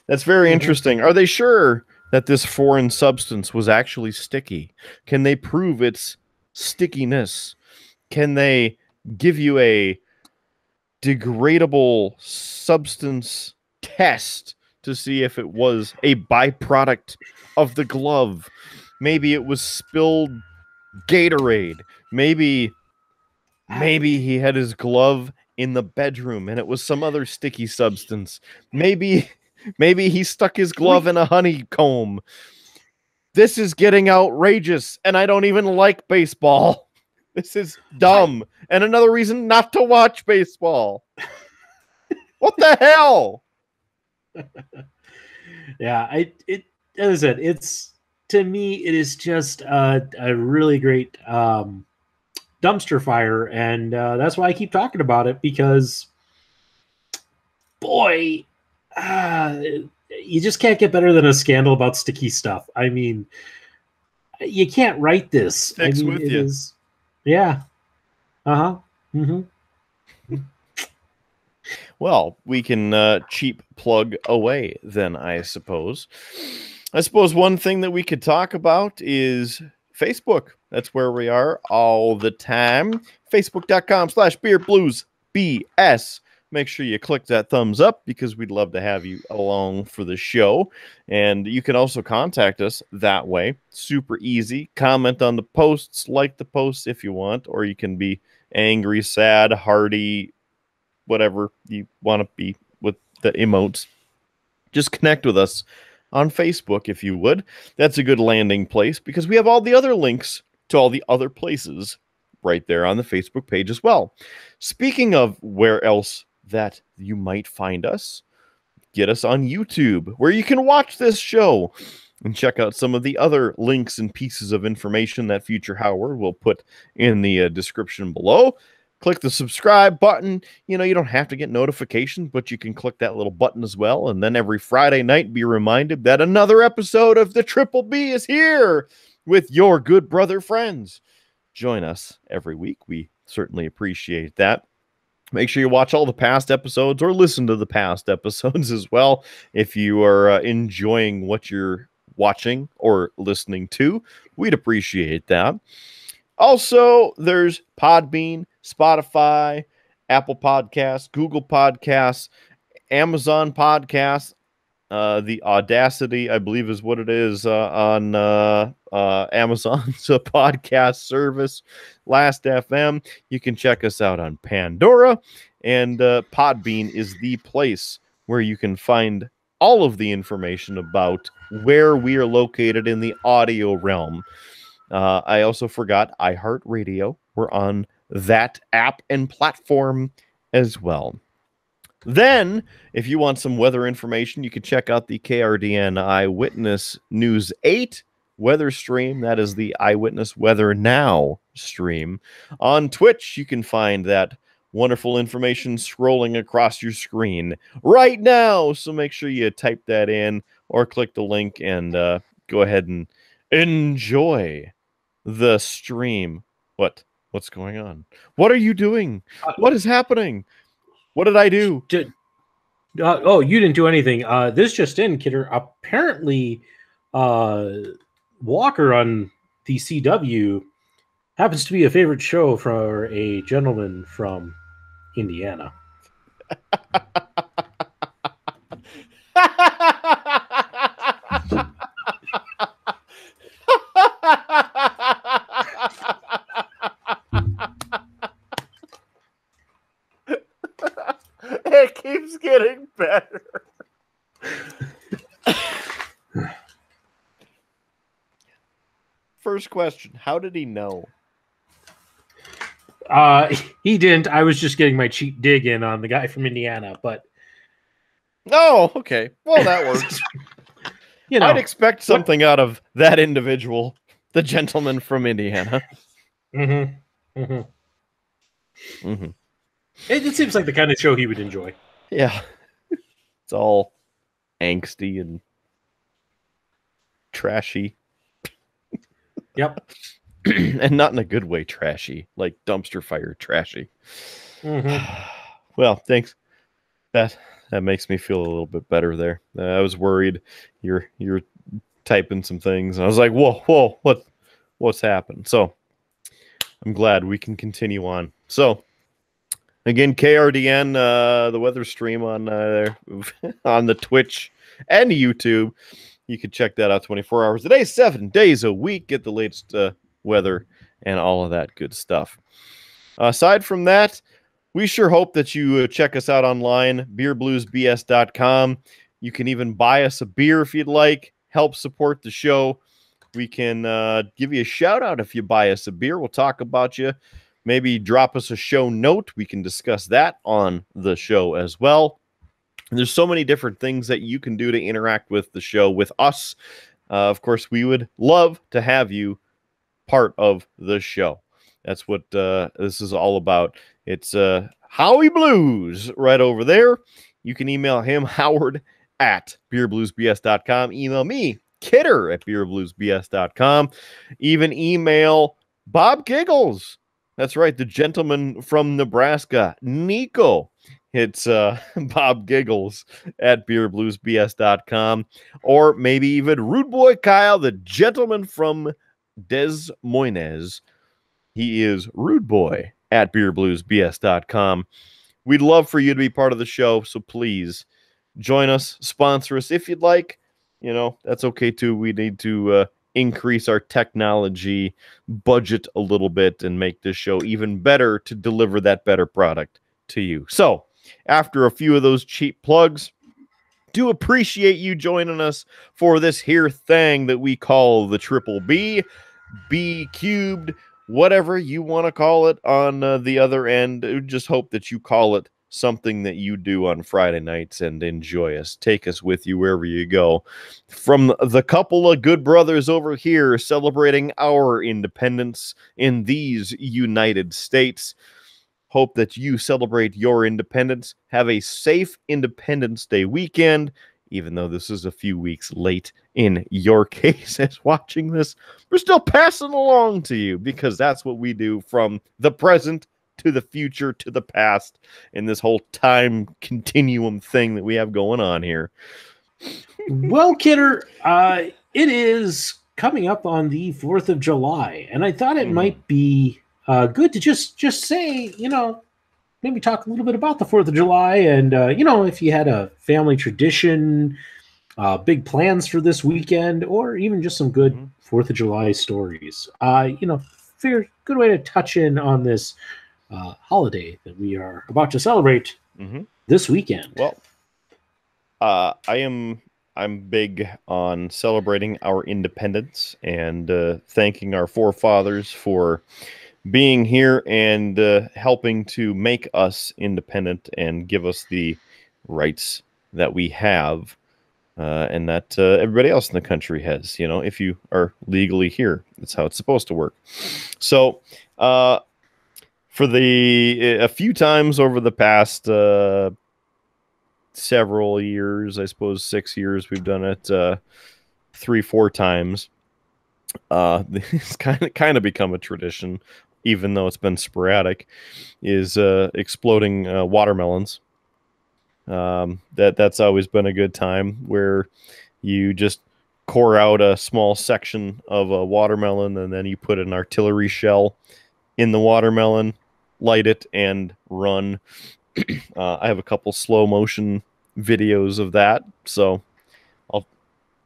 That's very interesting. Are they sure that this foreign substance was actually sticky? Can they prove its stickiness? Can they give you a degradable substance test to see if it was a byproduct of the glove? Maybe it was spilled Gatorade. Maybe he had his glove in the bedroom and it was some other sticky substance. Maybe he stuck his glove in a honeycomb. This is getting outrageous, and I don't even like baseball. This is dumb, and another reason not to watch baseball. What the hell? Yeah, as I said, it's, to me, it is just a really great dumpster fire, and that's why I keep talking about it, because, boy, you just can't get better than a scandal about sticky stuff. I mean, you can't write this. Sticks I mean, with it you. is, yeah. Uh-huh. Mm-hmm. Well, we can cheap plug away then, I suppose. I suppose one thing that we could talk about is Facebook. That's where we are all the time. Facebook.com/beerbluesbs. Make sure you click that thumbs up because we'd love to have you along for the show. And you can also contact us that way. Super easy. Comment on the posts, like the posts if you want, or you can be angry, sad, hearty, whatever you want to be with the emotes. Just connect with us on Facebook if you would. That's a good landing place because we have all the other links to all the other places right there on the Facebook page as well. Speaking of where else that you might find us, get us on YouTube, where you can watch this show and check out some of the other links and pieces of information that Future Howard will put in the description below. Click the subscribe button. You know, you don't have to get notifications, but you can click that little button as well. And then every Friday night, be reminded that another episode of the Triple B is here with your good brother friends. Join us every week. We certainly appreciate that. Make sure you watch all the past episodes or listen to the past episodes as well if you are enjoying what you're watching or listening to. We'd appreciate that. Also, there's Podbean, Spotify, Apple Podcasts, Google Podcasts, Amazon Podcasts, the Audacity, I believe is what it is on Amazon's podcast service, Last FM. You can check us out on Pandora, and Podbean is the place where you can find all of the information about where we are located in the audio realm. I also forgot iHeartRadio. We're on that app and platform as well. Then, if you want some weather information, you can check out the KRDN Eyewitness News 8 weather stream. That is the Eyewitness Weather Now stream. On Twitch, you can find that wonderful information scrolling across your screen right now. So make sure you type that in or click the link and go ahead and enjoy the stream. What's going on? What are you doing? What is happening? What did I do? Oh, you didn't do anything. This just in, Kidder. Apparently, Walker on the CW happens to be a favorite show for a gentleman from Indiana. It keeps getting better. First question, how did he know? He didn't. I was just getting my cheap dig in on the guy from Indiana, but Oh, okay. Well, that works. You know, I'd expect something out of that individual, the gentleman from Indiana. mm-hmm, mm-hmm. Mm-hmm. It seems like the kind of show he would enjoy. Yeah. It's all angsty and trashy. Yep. And not in a good way trashy, like dumpster fire trashy. Mm-hmm. Well, thanks. That makes me feel a little bit better there. I was worried you're typing some things, and I was like, whoa, what's happened? So I'm glad we can continue on. So again, KRDN, the weather stream on on the Twitch and YouTube. You can check that out 24 hours a day, 7 days a week. Get the latest weather and all of that good stuff. Aside from that, we sure hope that you check us out online, beerbluesbs.com. You can even buy us a beer if you'd like, help support the show. We can give you a shout out if you buy us a beer. We'll talk about you. Maybe drop us a show note. We can discuss that on the show as well. And there's so many different things that you can do to interact with the show with us. Of course, we would love to have you part of the show. That's what this is all about. It's Howie Blues right over there. You can email him, Howard, at beerbluesbs.com. Email me, Kidder, at beerbluesbs.com. Even email Bob Giggles. That's right, the gentleman from Nebraska, Nico. It's Bob Giggles at beerbluesbs.com. Or maybe even Rude Boy Kyle, the gentleman from Des Moines. He is Rude Boy at beerbluesbs.com. We'd love for you to be part of the show, so please join us, sponsor us if you'd like. You know, that's okay too. We need to increase our technology budget a little bit and make this show even better to deliver that better product to you. So, after a few of those cheap plugs, do appreciate you joining us for this here thing that we call the Triple B, B cubed, whatever you want to call it on the other end. Just hope that you call it something that you do on Friday nights and enjoy us. Take us with you wherever you go. From the couple of good brothers over here celebrating our independence in these United States, hope that you celebrate your independence. Have a safe Independence Day weekend, even though this is a few weeks late in your case as watching this. We're still passing along to you because that's what we do from the present to the future to the past in this whole time continuum thing that we have going on here. Well, Kidder, it is coming up on the 4th of July, and I thought it might be good to just say, you know, maybe talk a little bit about the 4th of July and, you know, if you had a family tradition, big plans for this weekend, or even just some good 4th of July stories. You know, figure good way to touch in on this holiday that we are about to celebrate this weekend. Well, I'm big on celebrating our independence and thanking our forefathers for being here and helping to make us independent and give us the rights that we have and that everybody else in the country has. You know, if you are legally here, that's how it's supposed to work. So for a few times over the past several years, I suppose 6 years, we've done it 3-4 times. It's kind of become a tradition, even though it's been sporadic, is exploding watermelons. That's always been a good time where you just core out a small section of a watermelon and then you put an artillery shell in the watermelon, light it, and run. I have a couple slow motion videos of that, so I'll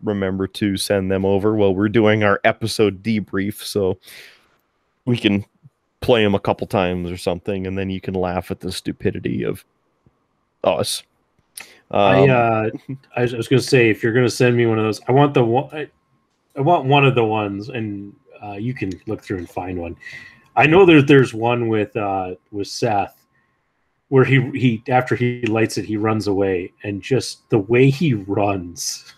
remember to send them over while we're doing our episode debrief so we can play them a couple times or something, and then you can laugh at the stupidity of us. I was going to say, if you're going to send me one of those, I want the one. I want one of the ones, and you can look through and find one. I know there's one with Seth where he after he lights it, he runs away, and just the way he runs,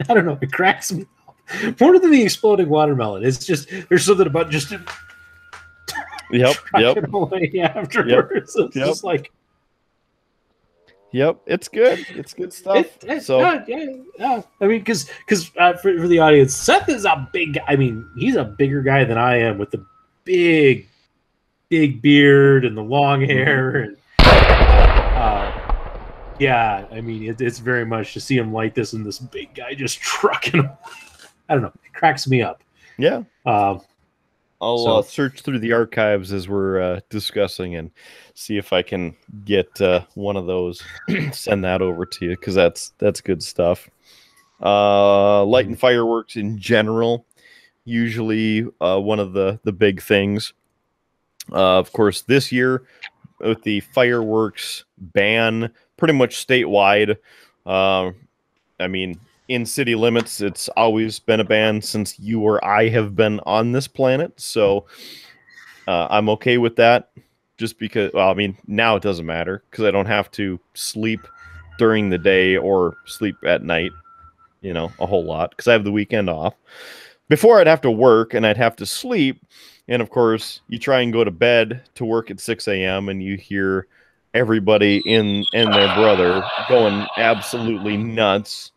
I don't know, it cracks me up. More than the exploding watermelon, it's just there's something about just Yep. trucking away afterwards. It's just like, yep, it's good. It's good stuff. yeah. I mean, because for the audience, Seth is a big. I mean, he's a bigger guy than I am, with the big beard and the long hair, and yeah. I mean, it's very much to see him like this, and this big guy just trucking. I don't know. It cracks me up. Yeah. I'll So- search through the archives as we're discussing and see if I can get one of those, send that over to you, because that's good stuff. Light and fireworks in general, usually one of the big things. Of course, this year with the fireworks ban pretty much statewide, I mean, in city limits, it's always been a ban since you or I have been on this planet. So I'm okay with that, just because, well, I mean, now it doesn't matter because I don't have to sleep during the day or sleep at night, a whole lot, because I have the weekend off. Before, I'd have to work and I'd have to sleep. And of course, you try and go to bed to work at 6 a.m. and you hear everybody and their brother going absolutely nuts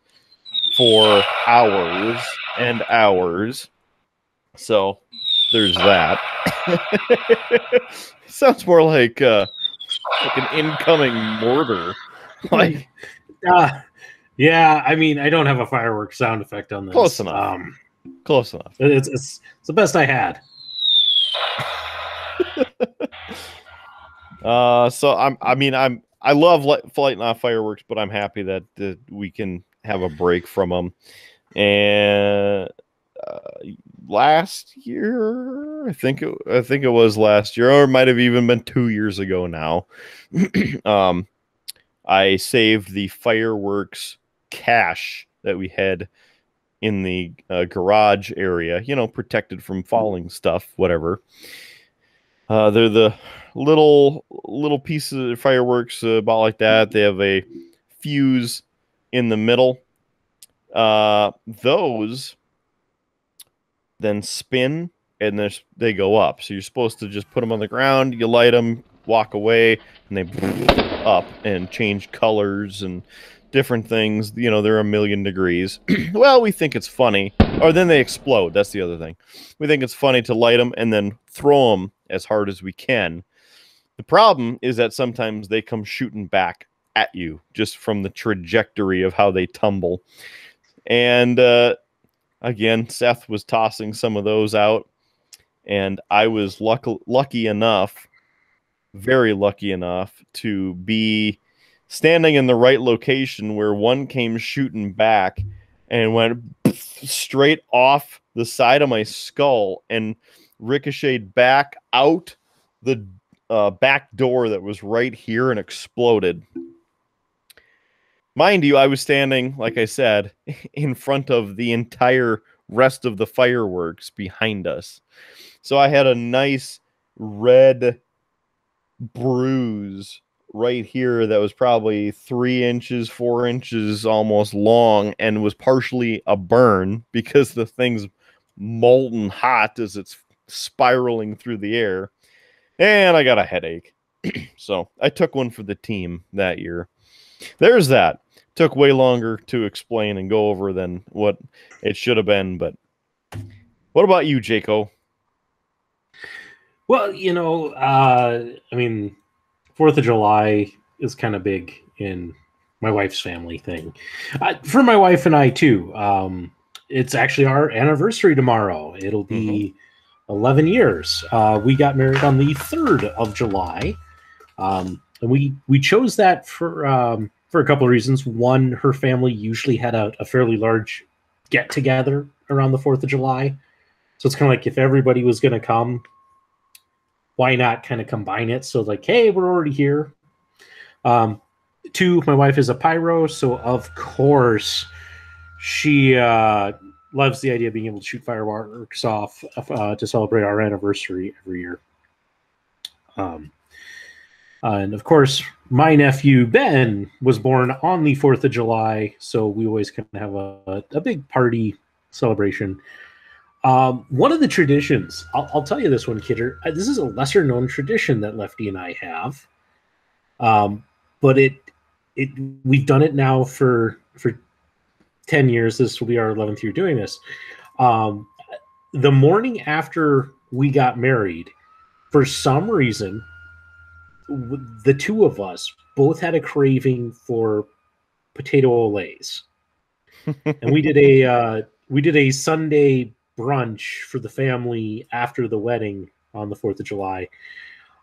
for hours and hours. So there's that. Sounds more like an incoming mortar. Like, yeah. I mean, I don't have a fireworks sound effect on this. Close enough. Close enough. It's the best I had. So I love lighting off fireworks, but I'm happy that we can have a break from them. And last year, I think it was last year, or it might have even been 2 years ago now. I saved the fireworks cache that we had in the garage area, protected from falling stuff, whatever. They're the little pieces of fireworks about like that. They have a fuse in the middle. Those then spin and they go up. So you're supposed to just put them on the ground, you light them, walk away, and they up and change colors and different things. They're a million degrees. Well, we think it's funny. Or then they explode. That's the other thing. We think it's funny to light them and then throw them as hard as we can. The problem is that sometimes they come shooting back at you just from the trajectory of how they tumble. And again, Seth was tossing some of those out, and I was lucky enough, very lucky enough, to be standing in the right location where one came shooting back and went straight off the side of my skull and ricocheted back out the back door that was right here and exploded. Mind you, I was standing, like I said, in front of the entire rest of the fireworks behind us. So I had a nice red bruise right here that was probably 3 inches, 4 inches almost long, and was partially a burn because the thing's molten hot as it's spiraling through the air. And I got a headache. So I took one for the team that year. There's that. Took way longer to explain and go over than what it should have been. But what about you, Jaco? Well, I mean, 4th of July is kind of big in my wife's family thing. For my wife and I, too. It's actually our anniversary tomorrow. It'll be 11 years. We got married on the 3rd of July. And we chose that for a couple of reasons. One, her family usually had a fairly large get-together around the 4th of July. So it's kind of like if everybody was going to come, why not kind of combine it? So like, hey, we're already here. 2, my wife is a pyro, so of course she loves the idea of being able to shoot fireworks off to celebrate our anniversary every year. And of course, my nephew Ben was born on the 4th of July, so we always kind of have a big party celebration. One of the traditions, I'll tell you this one, Kidder. This is a lesser known tradition that Lefty and I have, but we've done it now for 10 years. This will be our 11th year doing this. The morning after we got married, for some reason, the two of us both had a craving for potato olays, and we did a Sunday brunch for the family after the wedding on the 4th of July.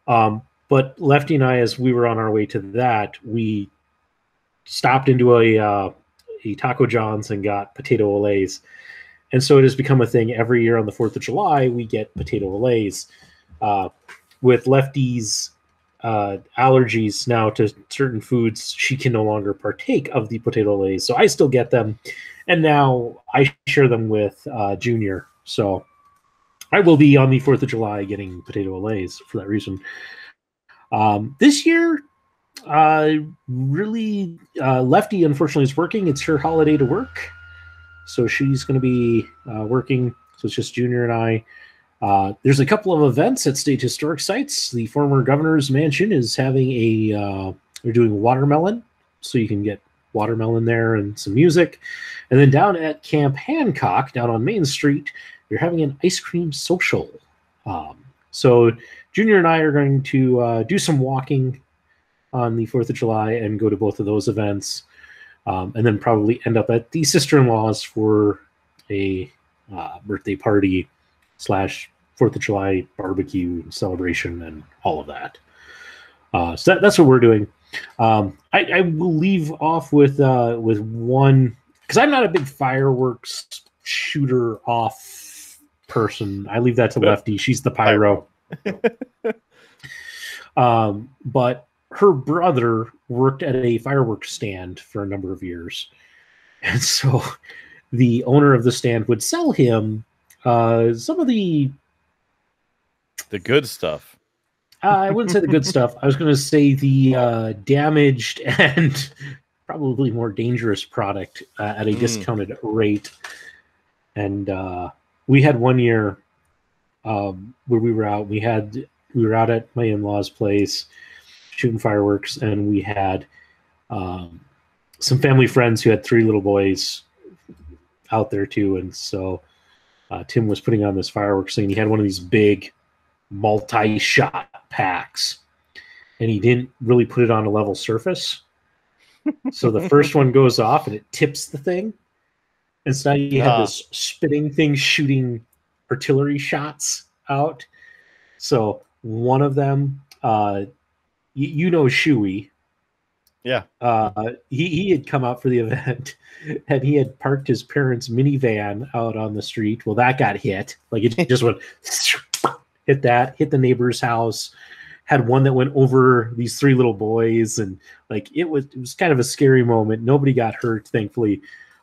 But Lefty and I, as we were on our way to that, we stopped into a Taco John's and got potato olays. And so it has become a thing every year on the 4th of July, we get potato olays. With Lefty's allergies now to certain foods, she can no longer partake of the potato olays. So I still get them. And now I share them with Junior. So I will be on the 4th of July getting potato olays for that reason. This year, really, Lefty unfortunately is working. It's her holiday to work. So she's going to be working. So it's just Junior and I. There's a couple of events at state historic sites. The former governor's mansion is having they're doing watermelon. So you can get watermelon there and some music. And then down at Camp Hancock, down on Main Street, they're having an ice cream social. So Junior and I are going to do some walking on the 4th of July and go to both of those events. And then probably end up at the sister-in-law's for a birthday party / 4th of July barbecue celebration and all of that. So that's what we're doing. I will leave off with one, because I'm not a big fireworks shooter off person. I leave that to Lefty. She's the pyro. But her brother worked at a fireworks stand for a number of years. And so the owner of the stand would sell him some of the good stuff. I wouldn't say the good stuff. I was going to say the damaged and probably more dangerous product at a discounted rate. And we had one year where we were out. We were out at my in-laws' place shooting fireworks, and we had some family friends who had 3 little boys out there too. And so Tim was putting on this fireworks thing. He had one of these big multi-shot packs, and he didn't really put it on a level surface. So the first one goes off and it tips the thing. And so now you have this spinning thing shooting artillery shots out. So one of them, you know, Shuey. Yeah. He had come out for the event, and he had parked his parents' minivan out on the street. Well, that got hit. Like, it just went hit the neighbor's house. Had one that went over these 3 little boys, and like it was kind of a scary moment. Nobody got hurt, thankfully.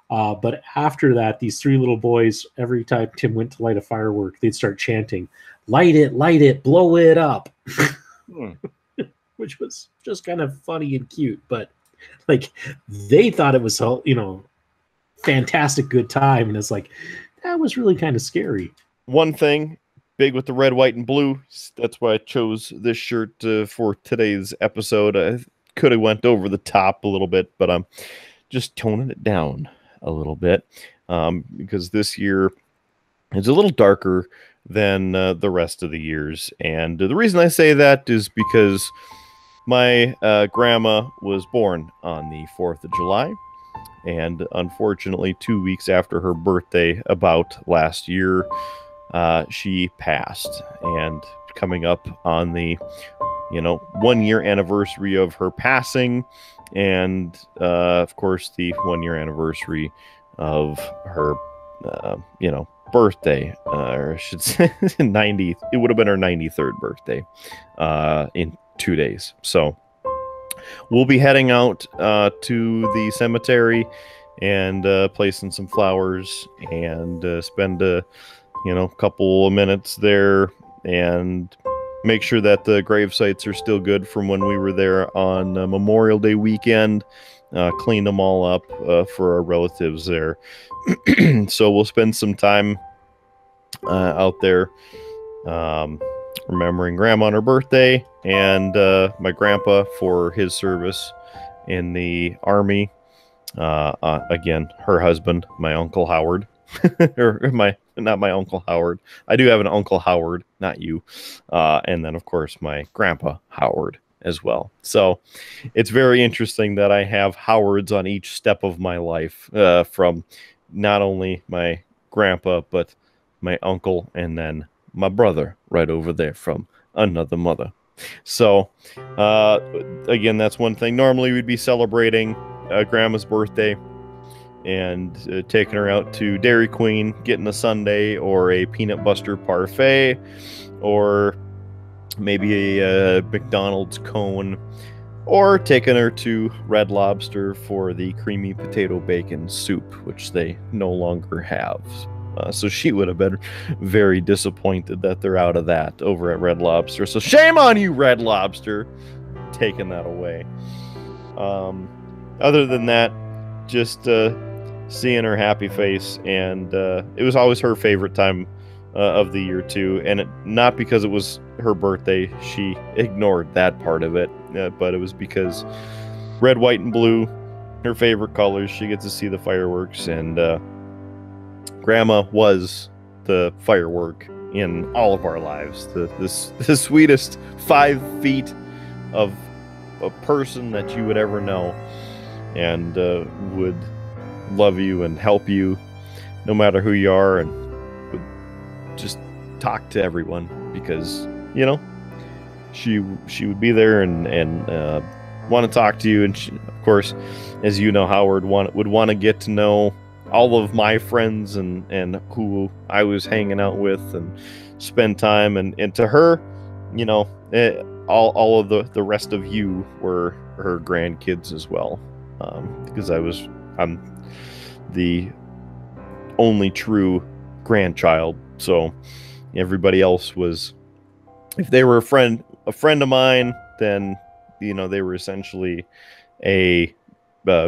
But after that, these 3 little boys, every time Tim went to light a firework, they'd start chanting, light it, blow it up. Which was just kind of funny and cute. But like, they thought it was, fantastic good time. And it's like, that was really kind of scary. One thing, big with the red, white, and blue. That's why I chose this shirt for today's episode. I could have went over the top a little bit, but I'm just toning it down a little bit because this year is a little darker than the rest of the years. And the reason I say that is because my grandma was born on the 4th of July. And unfortunately, 2 weeks after her birthday, about last year, she passed. And coming up on the 1-year anniversary of her passing, and of course the 1-year anniversary of her birthday, or I should say 90, it would have been her 93rd birthday in 2 days. So we'll be heading out to the cemetery and placing some flowers and spend a couple of minutes there and make sure that the grave sites are still good from when we were there on Memorial Day weekend. Clean them all up for our relatives there. So we'll spend some time out there remembering Grandma on her birthday and my grandpa for his service in the Army. Again, her husband, my Uncle Howard. Not my Uncle Howard. I do have an Uncle Howard, not you. And then, of course, my Grandpa Howard as well. So it's very interesting that I have Howards on each step of my life, from not only my grandpa, but my uncle, and then my brother right over there from another mother. So, again, that's one thing. Normally we'd be celebrating Grandma's birthday and taking her out to Dairy Queen, getting a sundae or a peanut butter parfait, or maybe a McDonald's cone, or taking her to Red Lobster for the creamy potato bacon soup, which they no longer have. So she would have been very disappointed that they're out of that over at Red Lobster. So shame on you, Red Lobster, taking that away. Other than that, just seeing her happy face, and it was always her favorite time of the year too. And not because it was her birthday, she ignored that part of it, but it was because red, white, and blue, her favorite colors. She gets to see the fireworks, and Grandma was the firework in all of our lives. The sweetest 5 feet of a person that you would ever know, and would love you and help you no matter who you are, and would just talk to everyone because, you know, she would be there and want to talk to you. And she, of course, as you know, Howard would want to get to know all of my friends and who I was hanging out with and spend time. And to her, you know, all of the rest of you were her grandkids as well, because I'm the only true grandchild. So everybody else was, if they were a friend of mine, then, you know, they were essentially a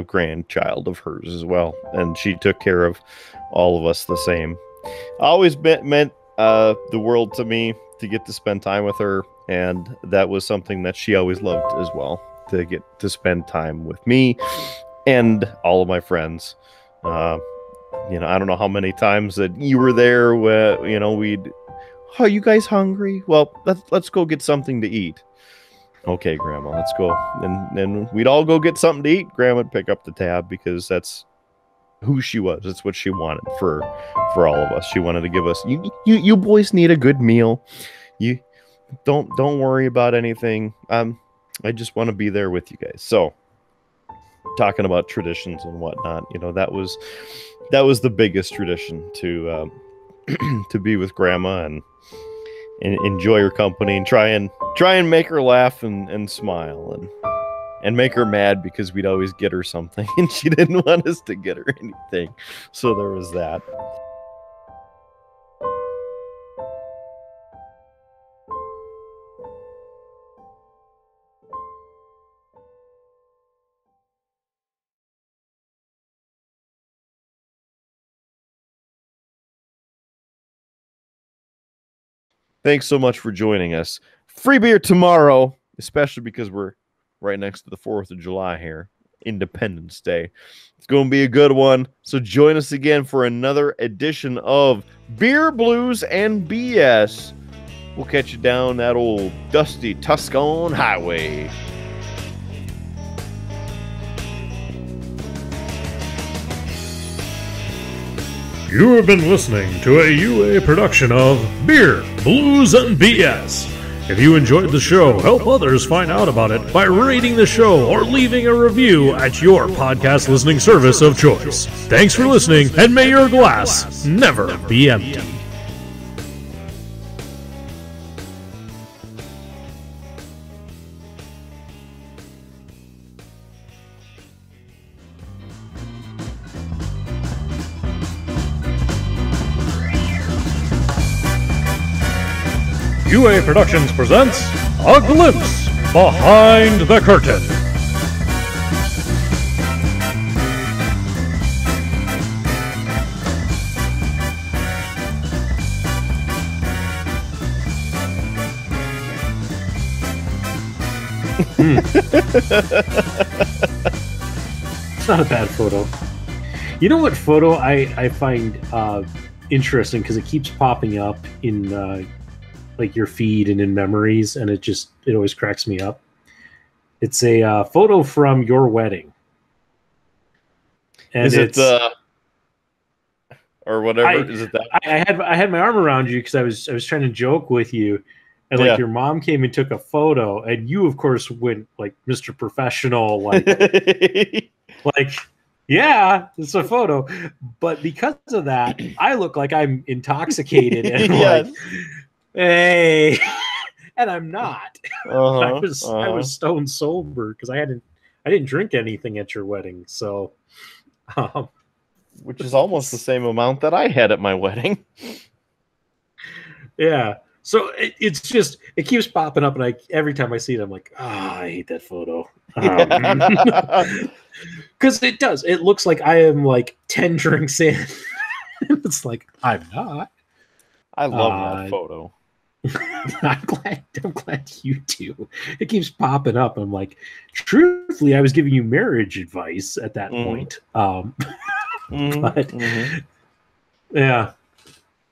grandchild of hers as well, and she took care of all of us the same. Always meant the world to me to get to spend time with her, and that was something that she always loved as well, to get to spend time with me and all of my friends. You know, I don't know how many times that you were there where, you know, are you guys hungry? Well, let's go get something to eat. Okay, Grandma, let's go. And then we'd all go get something to eat. Grandma would pick up the tab because that's who she was. That's what she wanted for all of us. She wanted to give us, you boys need a good meal. You don't worry about anything. I just want to be there with you guys. So, talking about traditions and whatnot, you know, that was the biggest tradition, to to be with Grandma and enjoy her company, and try and make her laugh and smile and make her mad because we'd always get her something and she didn't want us to get her anything. So there was that. Thanks so much for joining us. Free beer tomorrow, especially because we're right next to the 4th of July here, Independence Day. It's going to be a good one. So join us again for another edition of Beer, Blues, and BS. We'll catch you down that old dusty Tuscon highway. You have been listening to a UA production of Beer, Blues, and BS. If you enjoyed the show, help others find out about it by rating the show or leaving a review at your podcast listening service of choice. Thanks for listening, and may your glass never be empty. UA Productions presents A Glimpse Behind the Curtain. It's not a bad photo. You know what photo I find interesting because it keeps popping up in like your feed and in memories, and it always cracks me up. It's a photo from your wedding. And is it or whatever? Is it that? I had my arm around you because I was trying to joke with you. And like your mom came and took a photo, and you of course went like Mr. Professional, like like yeah, it's a photo. But because of that, I look like I'm intoxicated and like, hey, and I'm not. I was stone sober because I didn't drink anything at your wedding, so which is almost the same amount that I had at my wedding. Yeah. So it keeps popping up, and every time I see it, I'm like, I hate that photo. Because it does. It looks like I am like 10 drinks in. It's like, I'm not. I love that photo. I'm glad you do. It keeps popping up. I'm like, truthfully, I was giving you marriage advice at that point. But yeah.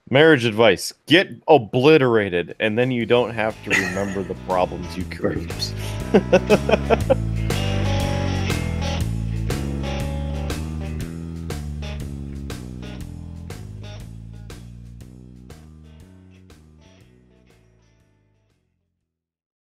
Marriage advice: get obliterated, and then you don't have to remember the problems you create.